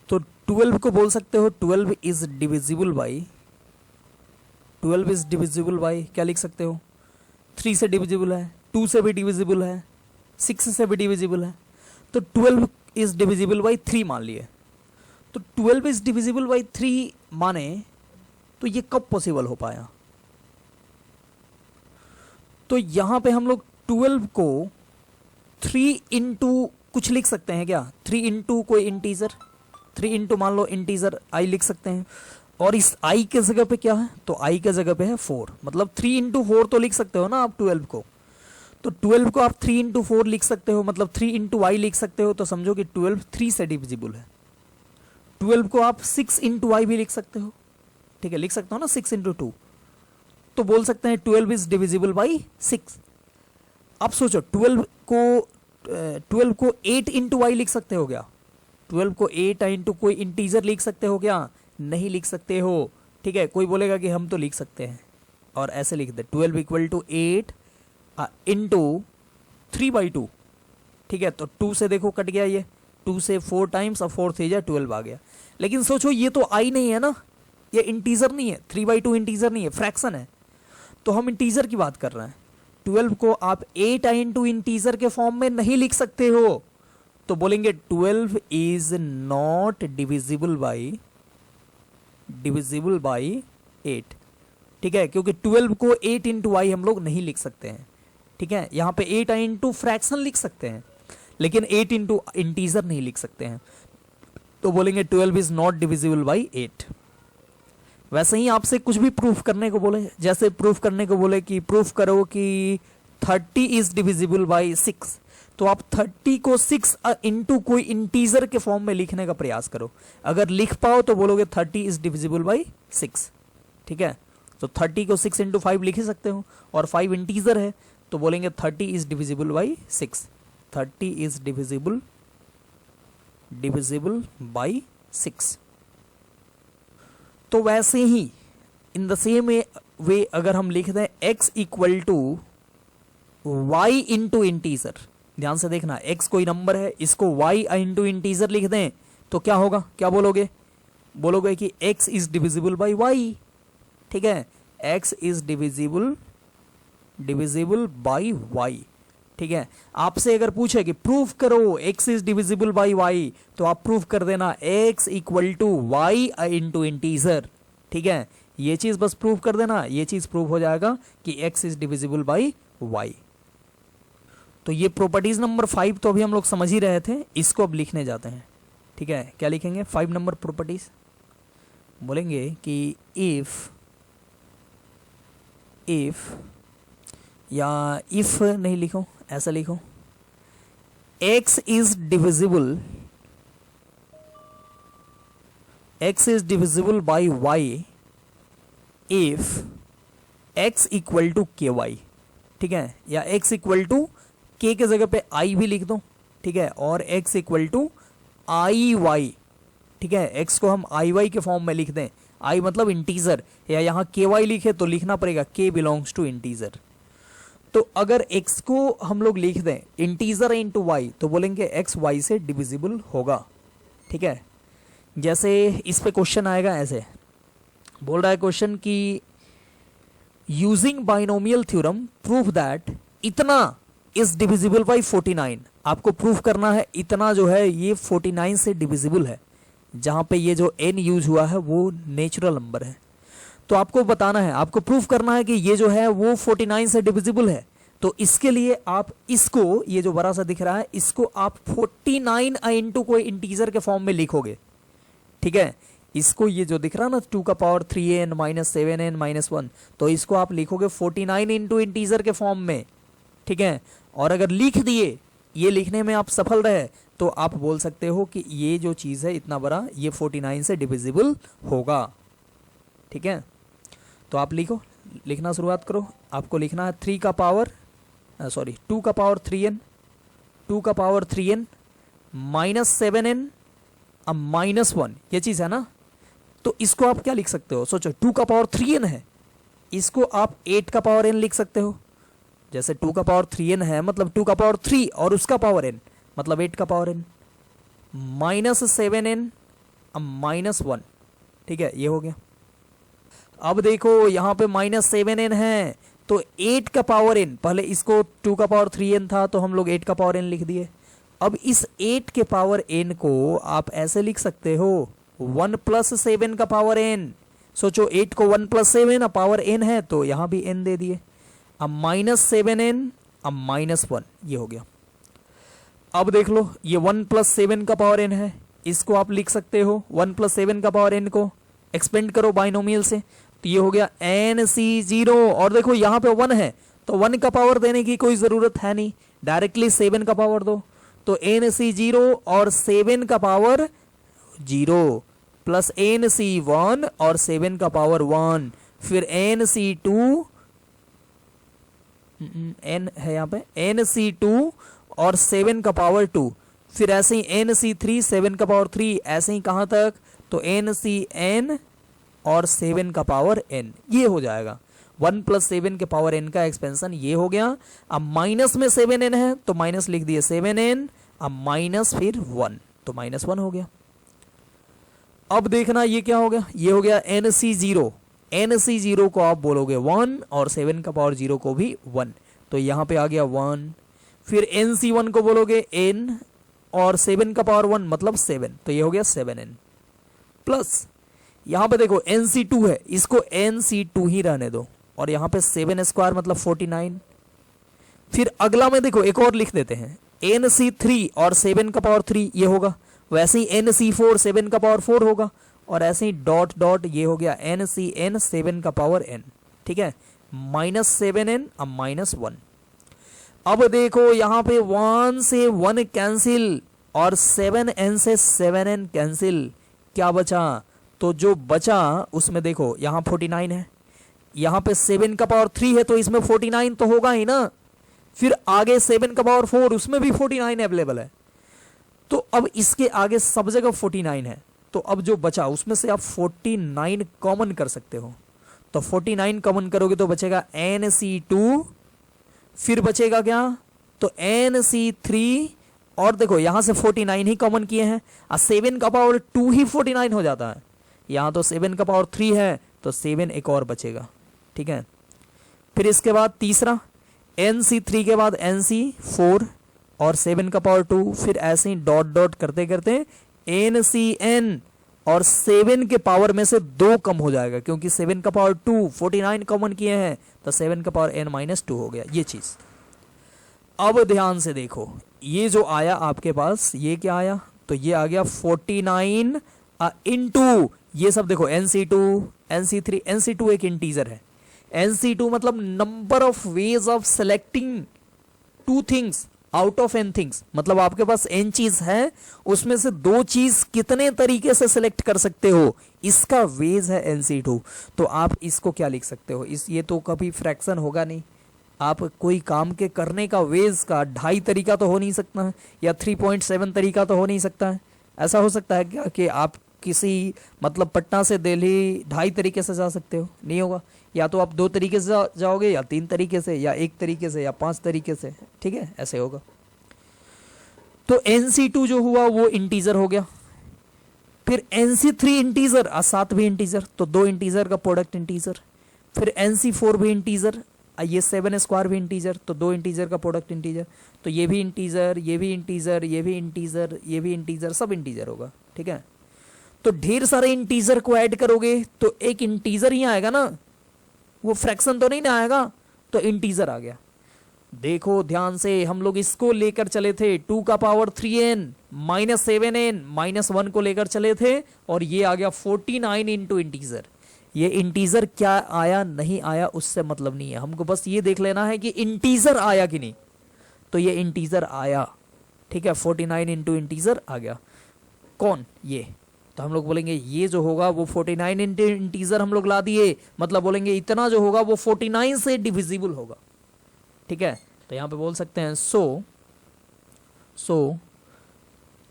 तो 12 को बोल सकते हो 12 इज डिविजिबल बाई क्या लिख सकते हो, 3 से डिविजिबल है, 2 से भी डिविजिबल है, 6 से भी डिविजिबल है। तो 12 इज डिविजिबल बाई 3 मान लिए। तो 12 इज डिविजिबल बाई 3 माने तो ये कब पॉसिबल हो पाया? तो यहां पे हम लोग 12 को 3 इंटू कुछ लिख सकते हैं क्या? 3 इंटू कोई इंटीजर, 3 इंटू मान लो इंटीजर आई लिख सकते हैं। और इस आई के जगह पे क्या है? तो आई के जगह पे है 4, मतलब 3 इंटू 4 तो लिख सकते हो ना आप 12 को। तो 12 को आप 3 इंटू 4 लिख सकते हो, मतलब 3 इंटू आई लिख सकते हो। तो समझो कि 12 3 से डिविजिबल है। 12 को आप 6 इंटू आई भी लिख सकते हो, ठीक है, लिख सकते हो ना 6 इंटू 2। तो बोल सकते हैं 12 इज डिविजिबल बाई 6। अब सोचो 12 को 8 इंटू वाई लिख सकते हो क्या? 12 को 8 इंटू कोई इंटीजर लिख सकते हो क्या? नहीं लिख सकते हो, ठीक है। कोई बोलेगा कि हम तो लिख सकते हैं, और ऐसे लिख दे 12 इक्वल टू 8 इंटू 3/2, ठीक है। तो 2 से देखो कट गया, ये 2 से 4 टाइम्स और 4 से 12 आ गया। लेकिन सोचो ये तो आई नहीं है ना, ये इंटीजर नहीं है, 3/2 इंटीजर नहीं है, फ्रैक्शन है। तो हम इंटीजर की बात कर रहे हैं। 12 को आप 8 इंटू इंटीजर के फॉर्म में नहीं लिख सकते हो, तो बोलेंगे 12 इज नॉट डिविजिबल बाई 8, ठीक है। क्योंकि 12 को 8 इंटू वाई हम लोग नहीं लिख सकते हैं, ठीक है, यहाँ पे 8 इंटू फ्रैक्शन लिख सकते हैं, लेकिन 8 इंटू इंटीजर नहीं लिख सकते हैं, तो बोलेंगे 12 इज नॉट डिविजिबल बाई 8। वैसे ही आपसे कुछ भी प्रूफ करने को बोले, जैसे प्रूफ करने को बोले कि प्रूफ करो कि 30 इज डिविजिबल बाई 6, तो आप 30 को 6 इंटू कोई इंटीजर के फॉर्म में लिखने का प्रयास करो। अगर लिख पाओ तो बोलोगे 30 इज डिविजिबल बाई 6, ठीक है। तो 30 को 6 इंटू 5 लिख ही सकते हो, और 5 इंटीजर है तो बोलेंगे 30 is divisible by 6, 30 is divisible by 6। तो वैसे ही इन द सेम वे अगर हम लिख दें x equal to y into integer, ध्यान से देखना, x कोई नंबर है, इसको y इंटू इंटीजर लिख दें तो क्या होगा, क्या बोलोगे, बोलोगे कि x is divisible by y, ठीक है, x is divisible by y, ठीक है। आपसे अगर पूछे कि प्रूफ करो x is divisible by y, तो आप प्रूफ कर देना x equal to y into integer, ठीक है। ये चीज बस प्रूफ कर देना, ये चीज प्रूफ हो जाएगा कि x is divisible by y। तो ये प्रॉपर्टीज नंबर 5 तो अभी हम लोग समझ ही रहे थे, इसको अब लिखने जाते हैं, ठीक है। क्या लिखेंगे, 5 नंबर प्रॉपर्टीज, बोलेंगे कि इफ या इफ नहीं लिखो, ऐसा लिखो, x is divisible by y if x equal to k y, ठीक है, या x इक्वल टू के जगह पे i भी लिख दो, ठीक है, और x equal to i y, ठीक है, x को हम आई वाई के फॉर्म में लिख दें, i मतलब इंटीजर, या यहां के वाई लिखे तो लिखना पड़ेगा k बिलोंग्स टू इंटीजर। तो अगर x को हम लोग लिख दें इंटीजर इंटू वाई, तो बोलेंगे x y से डिविजिबल होगा, ठीक है। जैसे इस पे क्वेश्चन आएगा, ऐसे बोल रहा है क्वेश्चन कि using binomial theorem proof that इतना इज डिविजिबल बाई 49। आपको प्रूफ करना है इतना जो है ये 49 से डिविजिबल है, जहां पे ये जो n यूज हुआ है वो नेचुरल नंबर है। तो आपको बताना है, आपको प्रूफ करना है कि ये जो है वो 49 से डिविजिबल है। तो इसके लिए आप इसको, ये जो बड़ा सा दिख रहा है, इसको आप 49 इंटू कोई इंटीजर के फॉर्म में लिखोगे, ठीक है। इसको ये जो दिख रहा है ना 2 का power 3n minus 7n minus 1, तो इसको आप लिखोगे 49 इंटू इंटीजर के फॉर्म में, ठीक है। और अगर लिख दिए, ये लिखने में आप सफल रहे, तो आप बोल सकते हो कि ये जो चीज़ है इतना बड़ा, ये 49 से डिविजिबल होगा, ठीक है। तो आप लिखो, लिखना शुरुआत करो। आपको लिखना है 2 का पावर 3n, 2 का power 3n minus 7n minus 1, ये चीज़ है ना। तो इसको आप क्या लिख सकते हो, सोचो 2 का पावर 3n है, इसको आप 8 का पावर n लिख सकते हो। जैसे 2 का पावर 3n है मतलब 2 का पावर 3 और उसका पावर n मतलब 8 का power n, minus 7n minus 1, ठीक है, ये हो गया। अब देखो यहाँ पे माइनस 7n है, तो 8 का पावर n, पहले इसको 2 का पावर 3n था तो हम लोग 8 का पावर n लिख दिए। अब इस 8 के पावर n को आप ऐसे लिख सकते हो 1 प्लस 7 का पावर n। सोचो 8 को 1 प्लस 7 पावर n है, तो यहां भी n दे दिए। अब माइनस 7n अब माइनस 1, ये हो गया। अब देख लो ये 1 प्लस 7 का पावर n है, इसको आप लिख सकते हो 1 प्लस 7 का पावर n को एक्सपेंड करो बाइनोमियल से, तो ये हो गया NC0। और देखो यहाँ पे 1 है तो 1 का पावर देने की कोई जरूरत है नहीं, डायरेक्टली 7 का पावर दो, तो NC0 और 7 का पावर 0 प्लस NC1 और 7 का पावर 1, फिर NC2 n है यहाँ पे NC2 और 7 का पावर 2, फिर ऐसे ही NC3 7 का पावर 3, ऐसे ही कहाँ तक, तो NCn और 7 का पावर n, ये हो जाएगा 1 प्लस 7 के पावर n का एक्सपेंशन, ये हो गया। अब माइनस में 7n है तो माइनस लिख दिए 7n, अब माइनस फिर 1, तो माइनस 1 हो गया। अब देखना ये क्या हो गया, ये हो गया NC0। NC0 को आप बोलोगे 1 और 7 का पावर 0 को भी 1, तो यहाँ पे आ गया 1। फिर NC1 को बोलोगे n और 7 का पावर 1 मतलब 7, तो ये हो गया 7n। प्लस यहाँ पे देखो NC2 है, इसको NC2 ही रहने दो, और यहाँ पे 7 स्क्वायर मतलब 49। फिर अगला में देखो एक और लिख देते हैं, NC3 और 7 का पावर 3 ये होगा, वैसे ही NC4 7 का पावर 4 होगा, और ऐसे ही डॉट डॉट ये हो गया NCN 7 का पावर n, ठीक है, -7n अब -1। अब देखो यहाँ पे 1 से 1 कैंसिल और 7n से 7n कैंसिल, क्या बचा? तो जो बचा उसमें देखो यहाँ 49 है, यहाँ पे 7 का पावर 3 है तो इसमें 49 तो होगा ही ना, फिर आगे 7 का पावर 4 उसमें भी 49 अवेलेबल है, तो अब इसके आगे सब जगह 49 है, तो अब जो बचा उसमें से आप 49 कॉमन कर सकते हो, तो 49 कॉमन करोगे तो बचेगा NC2, फिर बचेगा क्या? तो NC3, और देखो यहां से 49 ही कॉमन किए हैं, 7 का पावर 2 ही 49 हो जाता है, यहां तो 7 का पावर 3 है तो 7 एक और बचेगा, ठीक है। फिर इसके बाद तीसरा NC3 के बाद NC4 और 7 का पावर 2, फिर ऐसे ही डॉट डॉट करते करते NCN और 7 के पावर में से 2 कम हो जाएगा, क्योंकि 7 का पावर 2 49 कॉमन किए हैं तो 7 का पावर n-2 हो गया, ये चीज। अब ध्यान से देखो ये जो आया आपके पास, ये क्या आया? तो ये आ गया 49 इंटू ये सब देखो NC2 NC3, NC2 एक इंटीजर है, NC2 मतलब number of ways of selecting 2 things out of n things, मतलब आपके पास n चीज है, उसमें से 2 चीज कितने तरीके से सिलेक्ट कर सकते हो, इसका वेज है NC2। तो आप इसको क्या लिख सकते हो, ये तो कभी फ्रैक्शन होगा नहीं, आप कोई काम के करने का वेज का 2.5 तरीका तो हो नहीं सकता है, या 3.7 तरीका तो हो नहीं सकता है। ऐसा हो सकता है क्या कि आप किसी मतलब पटना से दिल्ली 2.5 तरीके से जा सकते हो? नहीं होगा, या तो आप 2 तरीके से जाओगे, या 3 तरीके से, या 1 तरीके से, या 5 तरीके से, ठीक है, ऐसे होगा। तो NC2 जो हुआ वो इंटीजर हो गया, फिर NC3 इंटीजर, 7 भी इंटीजर, तो 2 इंटीजर का प्रोडक्ट इंटीजर, फिर NC4 भी इंटीजर, ये 7 स्क्वायर भी इंटीजर, तो 2 इंटीजर का प्रोडक्ट इंटीजर, तो ये भी इंटीजर, ये भी इंटीजर, ये भी इंटीजर, ये भी इंटीजर, सब इंटीजर होगा, ठीक है। तो ढेर सारे इंटीजर को ऐड करोगे तो एक इंटीजर ही आएगा ना, वो फ्रैक्शन तो नहीं ना आएगा, तो इंटीजर आ गया। देखो ध्यान से, हम लोग इसको लेकर चले थे 2 का पावर 3n -7n -1 को लेकर चले थे, और ये आ गया 49 इंटू इंटीजर। ये इंटीजर क्या आया नहीं आया उससे मतलब नहीं है, हमको बस ये देख लेना है कि इंटीजर आया कि नहीं, तो ये इंटीजर आया, ठीक है, 49 इंटू इंटीजर आ गया। कौन? ये, तो हम लोग बोलेंगे ये जो होगा वो 49 इंटू इंटीजर हम लोग ला दिए, मतलब बोलेंगे इतना जो होगा वो 49 से डिविजिबल होगा, ठीक है। तो यहां पे बोल सकते हैं सो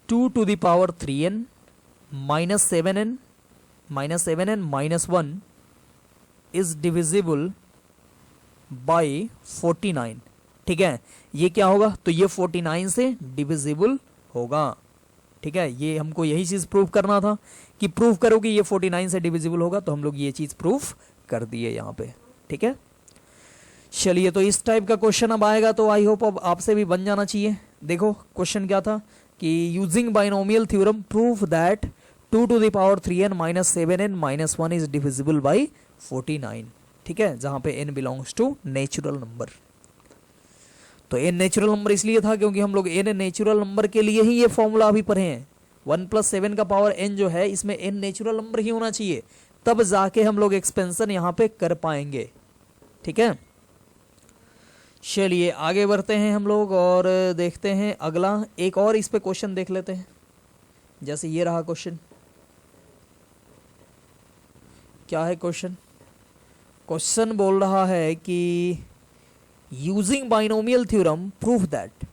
2 to the power 3n -7n -1 is divisible by 49, ठीक है। ये क्या होगा? तो ये 49 से डिविजिबल होगा, ठीक है। ये हमको यही चीज प्रूव करना था कि प्रूव करो कि ये 49 से डिविजिबल होगा, तो हम लोग ये चीज प्रूफ कर दिए यहाँ पे, ठीक है। चलिए, तो इस टाइप का क्वेश्चन अब आएगा तो आई होप अब आपसे भी बन जाना चाहिए। देखो क्वेश्चन क्या था कि using binomial theorem prove that 2 to the power 3n -7n -1 is divisible by 49, ठीक है, जहां पे n belongs to natural number. तो n नेचुरल नंबर इसलिए था क्योंकि हम लोग n नेचुरल नंबर के लिए ही ये फॉर्मूला अभी पढ़े हैं। 1 + 7 का पावर n जो है इसमें n नेचुरल नंबर ही होना चाहिए, तब जाके हम लोग एक्सपेंशन यहाँ पे कर पाएंगे, ठीक है। चलिए आगे बढ़ते हैं हम लोग और देखते हैं अगला एक और इस पे क्वेश्चन देख लेते हैं। जैसे ये रहा क्वेश्चन, क्या है क्वेश्चन? क्वेश्चन बोल रहा है कि using binomial theorem prove that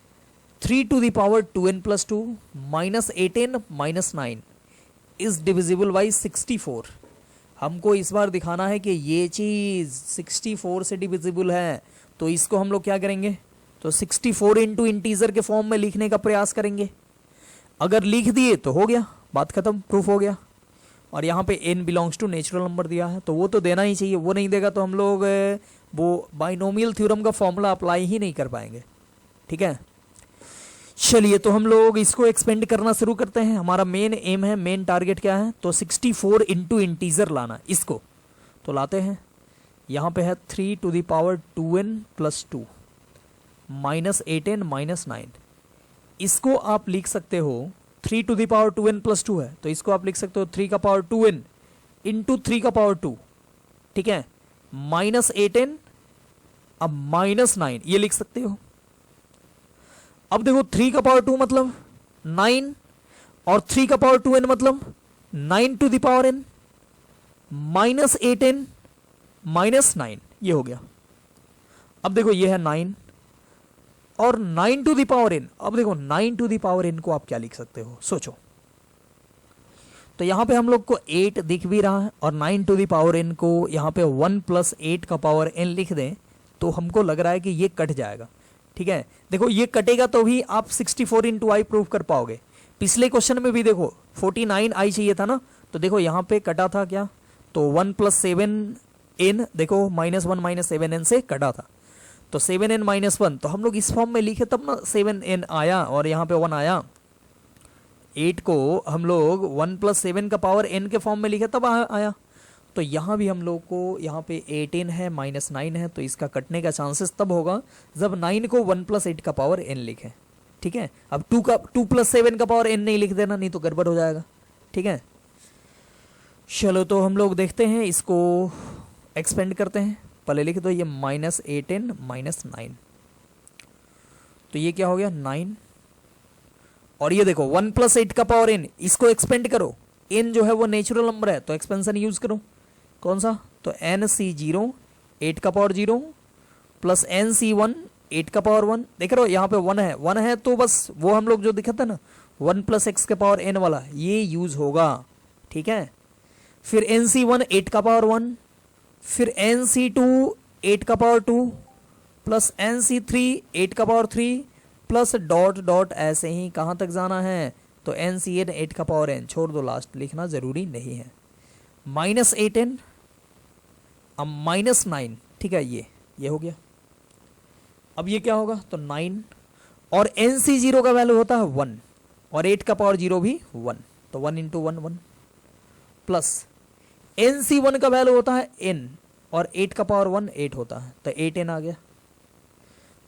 3 to the power 2n + 2 -8n -9 is divisible by 64। हमको इस बार दिखाना है कि ये चीज 64 से डिविजिबल है, तो इसको हम लोग क्या करेंगे? तो 64 इंटू इंटीजर के फॉर्म में लिखने का प्रयास करेंगे। अगर लिख दिए तो हो गया, बात खत्म, प्रूफ हो गया। और यहाँ पे n belongs to natural number दिया है तो वो तो देना ही चाहिए, वो नहीं देगा तो हम लोग वो बाइनोमियल थ्योरम का फॉर्मूला अप्लाई ही नहीं कर पाएंगे, ठीक है। चलिए, तो हम लोग इसको एक्सपेंड करना शुरू करते हैं। हमारा मेन एम है, मेन टारगेट क्या है? तो 64 इंटू इंटीजर लाना, इसको तो लाते हैं। यहाँ पे है 3 to the power 2n + 2 -8n -9। इसको आप लिख सकते हो 3 to the power 2n + 2 है, तो इसको आप लिख सकते हो 3 का पावर 2n इंटू 3 का पावर 2, ठीक है, -8n अब -9 ये लिख सकते हो। अब देखो 3 का पावर 2 मतलब 9 और 3 का पावर 2n मतलब 9 to the power n -8n -9 ये हो गया। अब देखो ये है 9 और 9 to the power n। अब देखो 9 to the power n को आप क्या लिख सकते हो, सोचो। तो यहां पे हम लोग को 8 दिख भी रहा है और 9 to the power n को यहां पे 1 + 8 का पावर n लिख दें तो हमको लग रहा है कि ये कट जाएगा, ठीक है। देखो ये कटेगा तो भी आप 64 × i प्रूव कर पाओगे। पिछले क्वेश्चन में भी देखो 49 i चाहिए था ना, तो देखो यहां पे कटा था क्या, तो 1 + 7n देखो -1 - 7n से कटा था, तो 7n - 1 तो हम लोग इस फॉर्म में लिखे तब ना 7n आया और यहाँ पे 1 आया। 8 को हम लोग 1 + 7 का पावर n के फॉर्म में लिखे तब आया। तो यहाँ भी हम लोग को यहाँ पे 18 है -9 है, तो इसका कटने का चांसेस तब होगा जब 9 को 1 + 8 का पावर n लिखे, ठीक है। अब 2 + 7 का पावर n नहीं लिख देना, नहीं तो गड़बड़ हो जाएगा, ठीक है। चलो तो हम लोग देखते हैं, इसको एक्सपेंड करते हैं। पहले लिख दो ये -8n -9, तो ये क्या हो गया 9, और ये देखो 1 + 8 का पावर n, इसको एक्सपेंड करो। n जो है वो नेचुरल नंबर है तो एक्सपेंशन यूज करो, कौन सा, तो nc0 8 का पावर 0 प्लस nc1 8 का पावर 1। देख रहे हो यहाँ पे 1 है तो बस वो हम लोग जो दिखा था ना 1 + x के पावर n वाला ये यूज होगा, ठीक है। फिर nc1 8 का पावर 1, फिर nc2 8 का पावर 2 प्लस nc3 8 का पावर 3 प्लस डॉट डॉट ऐसे ही कहाँ तक जाना है, तो nCn 8 का पावर n छोड़ दो, लास्ट लिखना जरूरी नहीं है। -8n अब -9, ठीक है, ये हो गया। अब ये क्या होगा, तो 9 और nc0 का वैल्यू होता है 1 और 8 का पावर 0 भी 1, तो 1 × 1 1 प्लस nc1 का वैल्यू होता है n और 8 का पावर 1 8 होता है, तो 8n आ गया।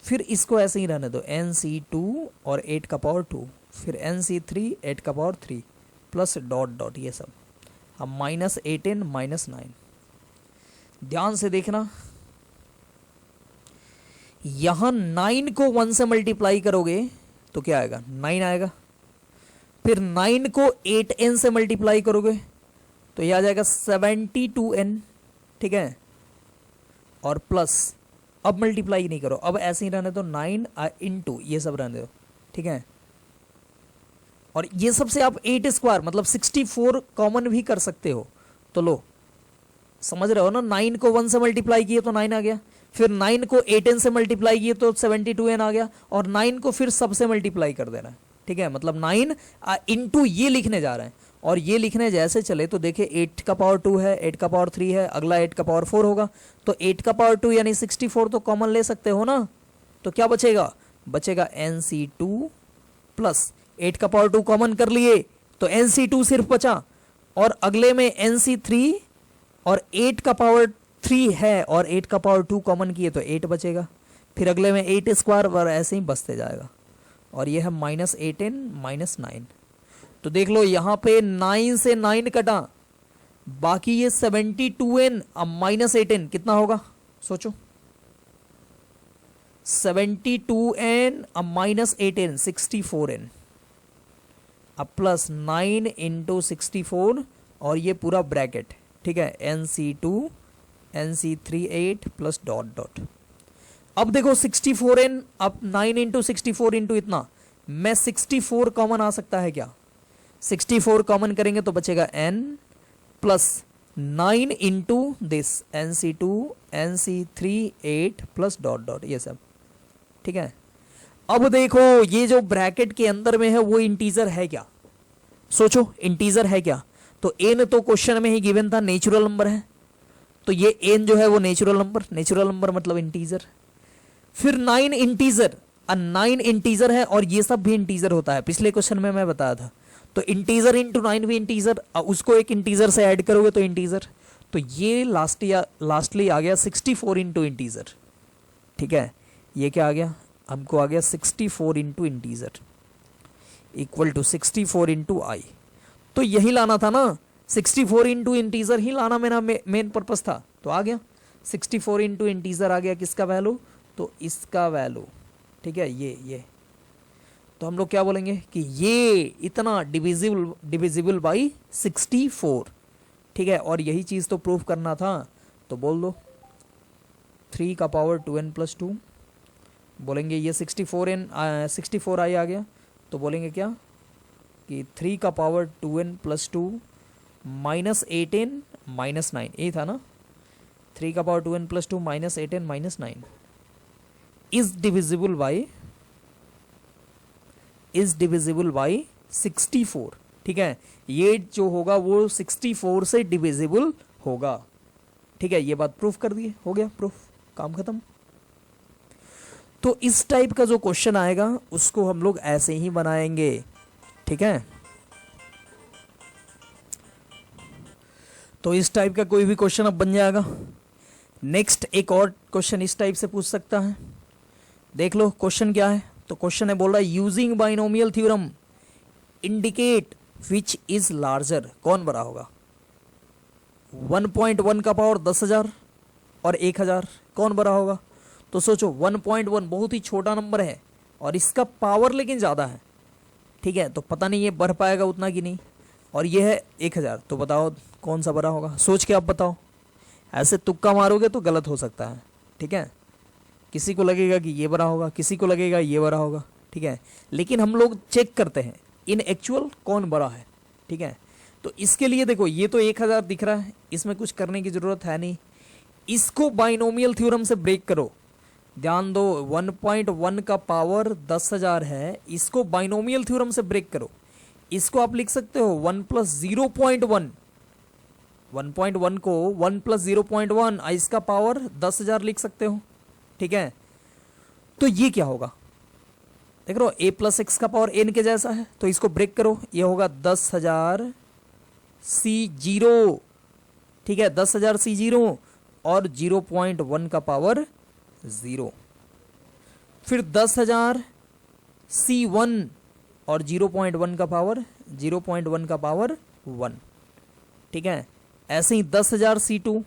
फिर इसको ऐसे ही रहने दो nc2 और 8 का पावर 2, फिर nc3 8 का पावर 3 प्लस डॉट डॉट ये सब। अब -8n -9, ध्यान से देखना, यहां 9 को 1 से मल्टीप्लाई करोगे तो क्या आएगा 9 आएगा, फिर 9 को 8n से मल्टीप्लाई करोगे तो यह आ जाएगा 72n, ठीक है, और प्लस अब मल्टीप्लाई नहीं करो, अब ऐसे ही रहने दो 9 × ये सब रहने दो, ठीक है। और ये सब से आप 8² मतलब 64 कॉमन भी कर सकते हो, तो लो समझ रहे हो ना, 9 को 1 से मल्टीप्लाई किए तो 9 आ गया, फिर 9 को 8n से मल्टीप्लाई किए तो 72n आ गया, और 9 को फिर सबसे मल्टीप्लाई कर देना है, ठीक है। मतलब 9 × ये लिखने जा रहे हैं, और ये लिखने जैसे चले तो देखिए 8 का पावर 2 है, 8 का पावर 3 है, अगला 8 का पावर 4 होगा, तो 8 का पावर 2 यानी 64 तो कॉमन ले सकते हो ना, तो क्या बचेगा, बचेगा nc2 प्लस 8 का पावर 2 कॉमन कर लिए तो nc2 सिर्फ बचा, और अगले में nc3 और 8 का पावर 3 है और 8 का पावर 2 कॉमन किए तो 8 बचेगा, फिर अगले में 8² और ऐसे ही बचते जाएगा, और ये है -8n -9। तो देख लो यहाँ पे 9 से 9 कटा, बाकी ये 72n अब -8n कितना होगा, सोचो 72n अब -8n 64n, अब प्लस 9 × 64 और ये पूरा ब्रैकेट, ठीक है, nc2 nc3 8 plus dot dot. अब देखो 64n अब 9 × 64 इंटू इतना, मैं 64 कॉमन आ सकता है क्या, 64 कॉमन करेंगे तो बचेगा n plus 9 into this nc2 nc3 8 plus dot dot ये सब, ठीक है। अब देखो ये जो ब्रैकेट के अंदर में है वो इंटीजर है क्या, सोचो इंटीजर है क्या, तो n तो क्वेश्चन में ही गिवन था नेचुरल नंबर है, तो ये n जो है वो नेचुरल नंबर मतलब इंटीजर। फिर 9 इंटीजर, 9 इंटीजर है और ये सब भी इंटीजर होता है, पिछले क्वेश्चन में मैं बताया था, तो इंटीजर इंटू 9 भी इंटीजर, उसको एक इंटीजर से ऐड करोगे तो इंटीजर, तो ये लास्टली आ गया 64 इंटू इंटीजर, ठीक है। ये क्या आ गया हमको आ गया 64 into integer equal to 64 into I. तो यही लाना था ना, 64 इंटू इंटीजर ही लाना मेरा मेन पर्पस था, तो आ गया 64 इंटू इंटीजर आ गया किसका वैल्यू, तो इसका वैल्यू, ठीक है। ये तो हम लोग क्या बोलेंगे कि ये इतना डिविजिबल बाई 64, ठीक है। और यही चीज़ तो प्रूफ करना था, तो बोल दो 3 का पावर 2n+2, बोलेंगे ये 64 आई आ गया, तो बोलेंगे क्या कि 3 का power 2n+2 minus 8n minus 9, ये था ना, 3 का power 2n+2 minus 8n minus 9 is divisible by 64, ठीक है। ये जो होगा वो 64 से डिविजिबल होगा, ठीक है। ये बात प्रूफ कर दिए, हो गया प्रूफ, काम खत्म। तो इस टाइप का जो क्वेश्चन आएगा उसको हम लोग ऐसे ही बनाएंगे, ठीक है। तो इस टाइप का कोई भी क्वेश्चन अब बन जाएगा। नेक्स्ट एक और क्वेश्चन इस टाइप से पूछ सकता है, देख लो क्वेश्चन क्या है। तो क्वेश्चन है, बोल रहा है using binomial theorem indicate which is larger, कौन बड़ा होगा 1.1 का पावर 10,000 और 1,000, कौन बड़ा होगा। तो सोचो 1.1 बहुत ही छोटा नंबर है और इसका पावर लेकिन ज़्यादा है, ठीक है। तो पता नहीं ये बढ़ पाएगा उतना कि नहीं, और ये है 1,000, तो बताओ कौन सा बड़ा होगा, सोच के आप बताओ। ऐसे तुक्का मारोगे तो गलत हो सकता है, ठीक है। किसी को लगेगा कि ये बड़ा होगा, किसी को लगेगा ये बड़ा होगा, ठीक है। लेकिन हम लोग चेक करते हैं इन एक्चुअल कौन बड़ा है, ठीक है। तो इसके लिए देखो ये तो 1,000 दिख रहा है, इसमें कुछ करने की ज़रूरत है नहीं। इसको बाइनोमियल थ्योरम से ब्रेक करो, ध्यान दो 1.1 का पावर 10,000 है, इसको बाइनोमियल थ्योरम से ब्रेक करो। इसको आप लिख सकते हो 1 + 0.1, 1.1 को 1 + 0.1 इसका पावर 10,000 लिख सकते हो, ठीक है। तो ये क्या होगा, देख रहे हो a + x का पावर n के जैसा है, तो इसको ब्रेक करो, ये होगा 10,000 C0, ठीक है, 10,000 C0 और 0.1 का पावर 0, फिर 10,000 C1 और 0.1 का पावर 1, ठीक है। ऐसे ही 10,000 C2,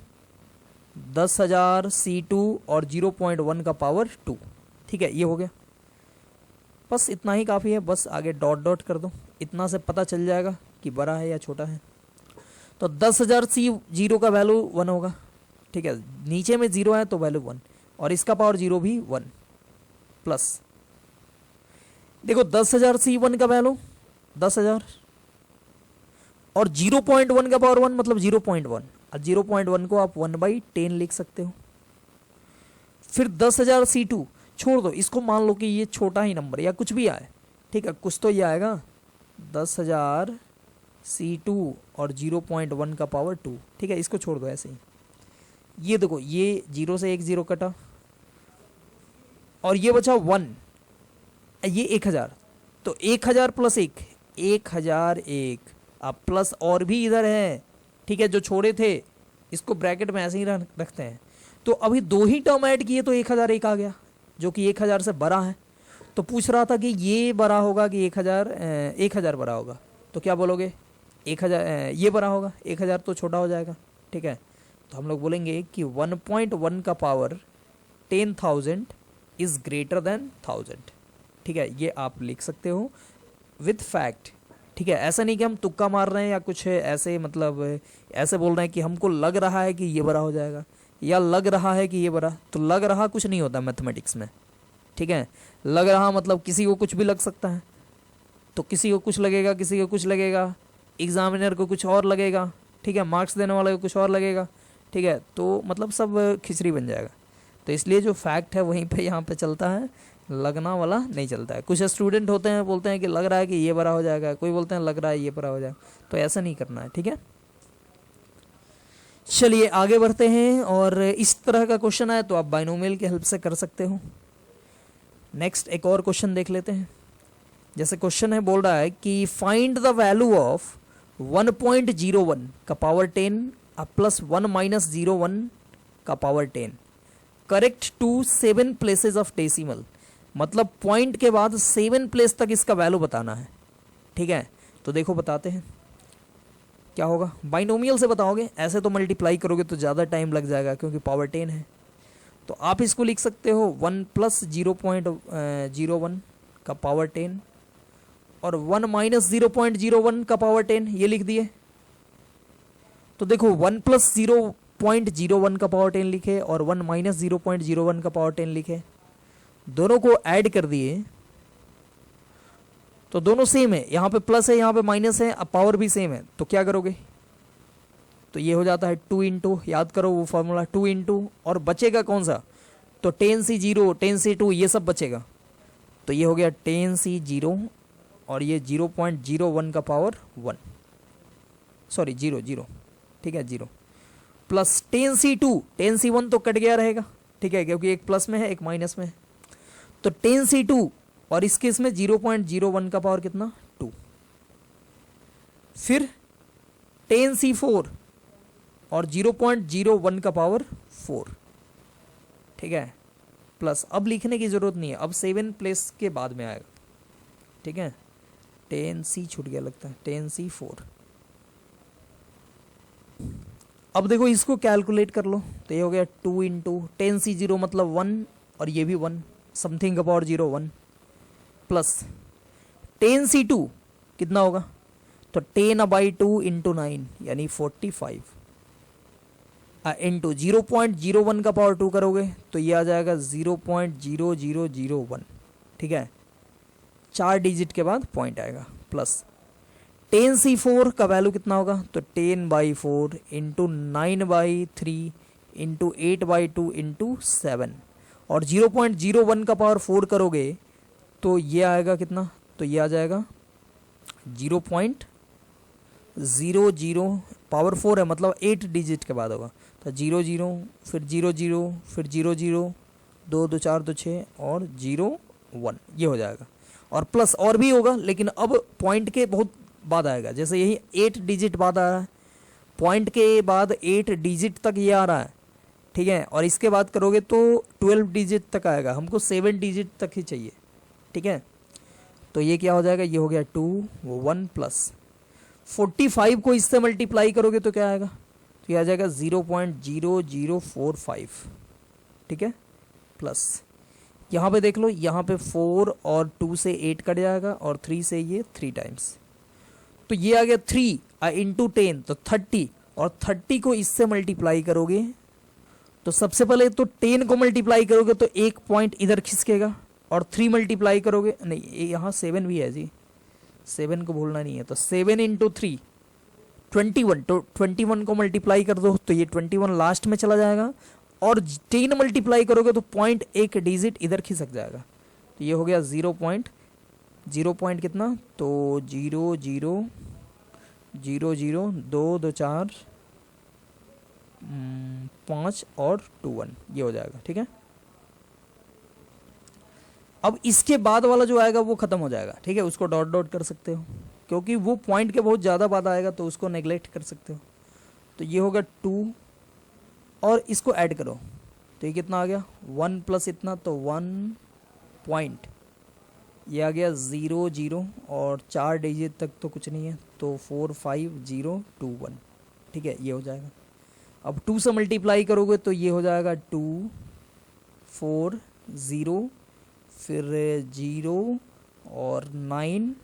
10,000 C2 और 0.1 का पावर 2, ठीक है। ये हो गया, बस इतना ही काफ़ी है, बस आगे डॉट डॉट कर दो, इतना से पता चल जाएगा कि बड़ा है या छोटा है। तो 10,000 C0 का वैल्यू 1 होगा, ठीक है, नीचे में 0 है तो वैल्यू 1, और इसका पावर 0 भी 1 प्लस, देखो 10,000 C1 का वैल्यू 10,000 और 0.1 का पावर 1 मतलब 0.1, और 0.1 को आप 1/10 लिख सकते हो। फिर 10,000 C2 छोड़ दो, इसको मान लो कि ये छोटा ही नंबर या कुछ भी आए, ठीक है, कुछ तो ये आएगा 10,000 C2 और 0.1 का पावर 2, ठीक है, इसको छोड़ दो ऐसे ही। ये देखो ये 0 से 1 0 कटा और ये बचा 1, ये 1,000, तो 1,000 + 1 1,001, अब प्लस और भी इधर है, ठीक है, जो छोड़े थे इसको ब्रैकेट में ऐसे ही रखते हैं। तो अभी 2 ही टर्म ऐड किए तो 1,001 आ गया, जो कि 1,000 से बड़ा है। तो पूछ रहा था कि ये बड़ा होगा कि 1,000 बड़ा होगा, तो क्या बोलोगे 1,000 ये बड़ा होगा, 1,000 तो छोटा हो जाएगा, ठीक है। तो हम लोग बोलेंगे कि 1.1 का पावर 10,000 इज़ ग्रेटर देन 1,000, ठीक है। ये आप लिख सकते हो विथ फैक्ट, ठीक है। ऐसा नहीं कि हम तुक्का मार रहे हैं या कुछ ऐसे, मतलब ऐसे बोल रहे हैं कि हमको लग रहा है कि ये बड़ा हो जाएगा या लग रहा है कि ये बड़ा, तो लग रहा कुछ नहीं होता मैथमेटिक्स में, ठीक है। लग रहा मतलब किसी को कुछ भी लग सकता है, तो किसी को कुछ लगेगा, किसी को कुछ लगेगा, एग्जामिनर को कुछ और लगेगा, ठीक है, मार्क्स देने वाले को कुछ और लगेगा, ठीक है। तो मतलब सब खिचड़ी बन जाएगा। तो इसलिए जो फैक्ट है वहीं पे यहाँ पे चलता है, लगना वाला नहीं चलता है। कुछ स्टूडेंट होते हैं बोलते हैं कि लग रहा है कि ये बड़ा हो जाएगा, कोई बोलते हैं लग रहा है ये बड़ा हो जाएगा, तो ऐसा नहीं करना है, ठीक है। चलिए आगे बढ़ते हैं, और इस तरह का क्वेश्चन आए तो आप बाइनोमियल की हेल्प से कर सकते हो। नेक्स्ट एक और क्वेश्चन देख लेते हैं। जैसे क्वेश्चन है, बोल रहा है कि फाइंड द वैल्यू ऑफ 1.01 का पावर 10 प्लस 1 - 0.1 का power 10 correct to 7 places of decimal मतलब पॉइंट के बाद 7 प्लेस तक इसका वैल्यू बताना है, ठीक है। तो देखो बताते हैं क्या होगा। बाइनोमियल से बताओगे, ऐसे तो मल्टीप्लाई करोगे तो ज़्यादा टाइम लग जाएगा क्योंकि पावर 10 है। तो आप इसको लिख सकते हो 1 प्लस 0.01 का पावर 10 और 1 माइनस 0.01 का पावर 10, ये लिख दिए। तो देखो 1 प्लस 0.01 का पावर 10 लिखे और 1 माइनस 0.01 का पावर 10 लिखे, दोनों को ऐड कर दिए तो दोनों सेम है, यहाँ पे प्लस है यहाँ पे माइनस है, अब पावर भी सेम है। तो क्या करोगे, तो ये हो जाता है 2 इंटू, याद करो वो फॉर्मूला 2 इंटू, और बचेगा कौन सा, तो 10C0 10C2 ये सब बचेगा। तो ये हो गया 10C0 और ये 0.01 का पावर 1, सॉरी 0 ठीक है 0 प्लस 10C2 10C1 तो कट गया रहेगा, ठीक है, क्योंकि एक प्लस में है एक माइनस में है। तो 10C2 और इस केस में 0.01 का पावर कितना 2, फिर 10C4 और 0.01 का पावर 4, ठीक है, प्लस अब लिखने की जरूरत नहीं है, अब 7 प्लेस के बाद में आएगा, ठीक है। 10C छूट गया लगता है, 10C4। अब देखो इसको कैलकुलेट कर लो, तो ये हो गया 2 इंटू 10C0 मतलब 1 और ये भी 1, समथिंग का पावर 0 1, प्लस 10C2 कितना होगा, तो 10/2 इंटू 9 यानी 45 इंटू 0.01 का पावर 2 करोगे तो ये आ जाएगा 0.0001, ठीक है, 4 डिजिट के बाद पॉइंट आएगा, प्लस 10C4 का वैल्यू कितना होगा, तो 10/4 इंटू 9/3 इंटू 8/2 इंटू 7 और 0.01 का पावर 4 करोगे तो ये आएगा कितना, तो ये आ जाएगा 0.00 पावर 4 है मतलब 8 डिजिट के बाद होगा, तो 00 फिर 00 फिर 00 2 2 4 2 6 और 0 1 ये हो जाएगा, और प्लस और भी होगा लेकिन अब पॉइंट के बहुत बाद आएगा, जैसे यही 8 डिजिट बाद आ रहा है, पॉइंट के बाद 8 डिजिट तक ये आ रहा है, ठीक है, और इसके बाद करोगे तो 12 डिजिट तक आएगा, हमको 7 डिजिट तक ही चाहिए, ठीक है। तो ये क्या हो जाएगा, ये हो गया 2 वो 1 प्लस 45 को इससे मल्टीप्लाई करोगे तो क्या आएगा, तो ये आ जाएगा 0.0045, ठीक है, प्लस यहाँ पे देख लो, यहाँ पे 4 और 2 से 8 कट जाएगा और 3 से ये 3 टाइम्स, तो ये आ गया 3 इंटू 10 तो 30, और 30 को इससे मल्टीप्लाई करोगे तो सबसे पहले तो 10 को मल्टीप्लाई करोगे तो एक पॉइंट इधर खिसकेगा, और 3 मल्टीप्लाई करोगे, नहीं यहाँ 7 भी है जी, 7 को भूलना नहीं है, तो 7 इंटू 3 21, तो 21 को मल्टीप्लाई कर दो तो ये 21 लास्ट में चला जाएगा, और 10 मल्टीप्लाई करोगे तो पॉइंट एक डिजिट इधर खिसक जाएगा, तो ये हो गया 0 पॉइंट कितना, तो 0 0 0 0 2 2 4 5 और 2 1 ये हो जाएगा, ठीक है। अब इसके बाद वाला जो आएगा वो खत्म हो जाएगा, ठीक है, उसको डॉट डॉट कर सकते हो क्योंकि वो पॉइंट के बहुत ज़्यादा बाद आएगा तो उसको नेग्लेक्ट कर सकते हो। तो ये होगा 2 और इसको ऐड करो तो ये कितना आ गया 1 प्लस इतना तो 1 पॉइंट, ये आ गया 0 0 और 4 डिजिट तक तो कुछ नहीं है तो 4 5 0 2 1, ठीक है, ये हो जाएगा। अब 2 से मल्टीप्लाई करोगे तो ये हो जाएगा 2 4 0 फिर 0 और 9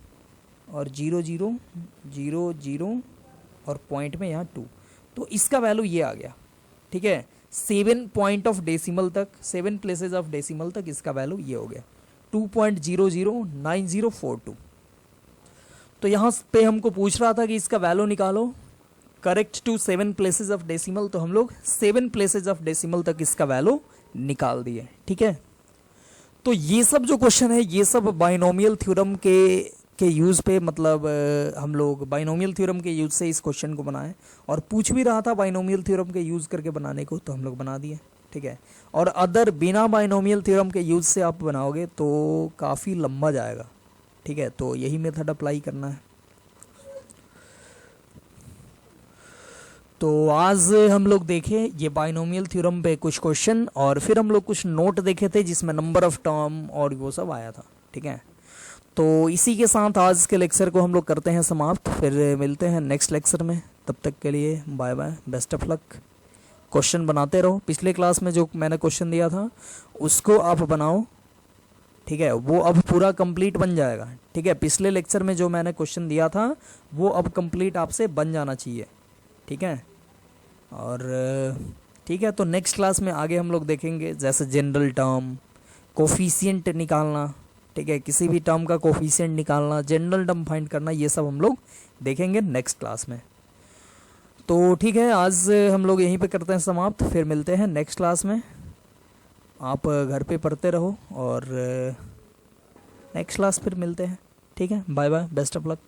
और 0 0 0 0 और पॉइंट में यहाँ 2, तो इसका वैल्यू ये आ गया, ठीक है, 7 पॉइंट ऑफ डेसिमल तक, 7 प्लेसेस ऑफ डेसिमल तक इसका वैल्यू ये हो गया 2.009042। तो यहाँ पे हमको पूछ रहा था कि इसका वैल्यू निकालो correct to 7 places of decimal, तो हम लोग 7 प्लेसेस ऑफ डेसिमल तक इसका वैल्यू निकाल दिए, ठीक है। तो ये सब जो क्वेश्चन है ये सब बाइनोमियल थ्योरम के यूज़ पे, मतलब हम लोग बाइनोमियल थ्योरम के यूज़ से इस क्वेश्चन को बनाए, और पूछ भी रहा था बाइनोमियल थ्योरम के यूज़ करके बनाने को तो हम लोग बना दिए, ठीक है। और अदर बिना बाइनोमियल थ्योरम के यूज़ से आप बनाओगे तो काफ़ी लंबा जाएगा, ठीक है, तो यही मेथड अप्लाई करना है। तो आज हम लोग देखे ये बाइनोमियल थ्योरम पे कुछ क्वेश्चन, और फिर हम लोग कुछ नोट देखे थे जिसमें नंबर ऑफ टर्म और वो सब आया था। ठीक है, तो इसी के साथ आज के लेक्चर को हम लोग करते हैं समाप्त। फिर मिलते हैं नेक्स्ट लेक्चर में, तब तक के लिए bye bye, best of luck. Question बनाते रहो, पिछले क्लास में जो मैंने क्वेश्चन दिया था उसको आप बनाओ। ठीक है, वो अब पूरा कंप्लीट बन जाएगा। ठीक है, पिछले लेक्चर में जो मैंने क्वेश्चन दिया था वो अब कंप्लीट आपसे बन जाना चाहिए। ठीक है, और ठीक है, तो नेक्स्ट क्लास में आगे हम लोग देखेंगे जैसे जनरल टर्म, कोफिशिएंट निकालना। ठीक है, किसी भी टर्म का कोफिशिएंट निकालना, जनरल टर्म फाइंड करना, ये सब हम लोग देखेंगे नेक्स्ट क्लास में। तो ठीक है, आज हम लोग यहीं पे करते हैं समाप्त, फिर मिलते हैं नेक्स्ट क्लास में। आप घर पे पढ़ते रहो और नेक्स्ट क्लास फिर मिलते हैं। ठीक है, bye bye, best of luck.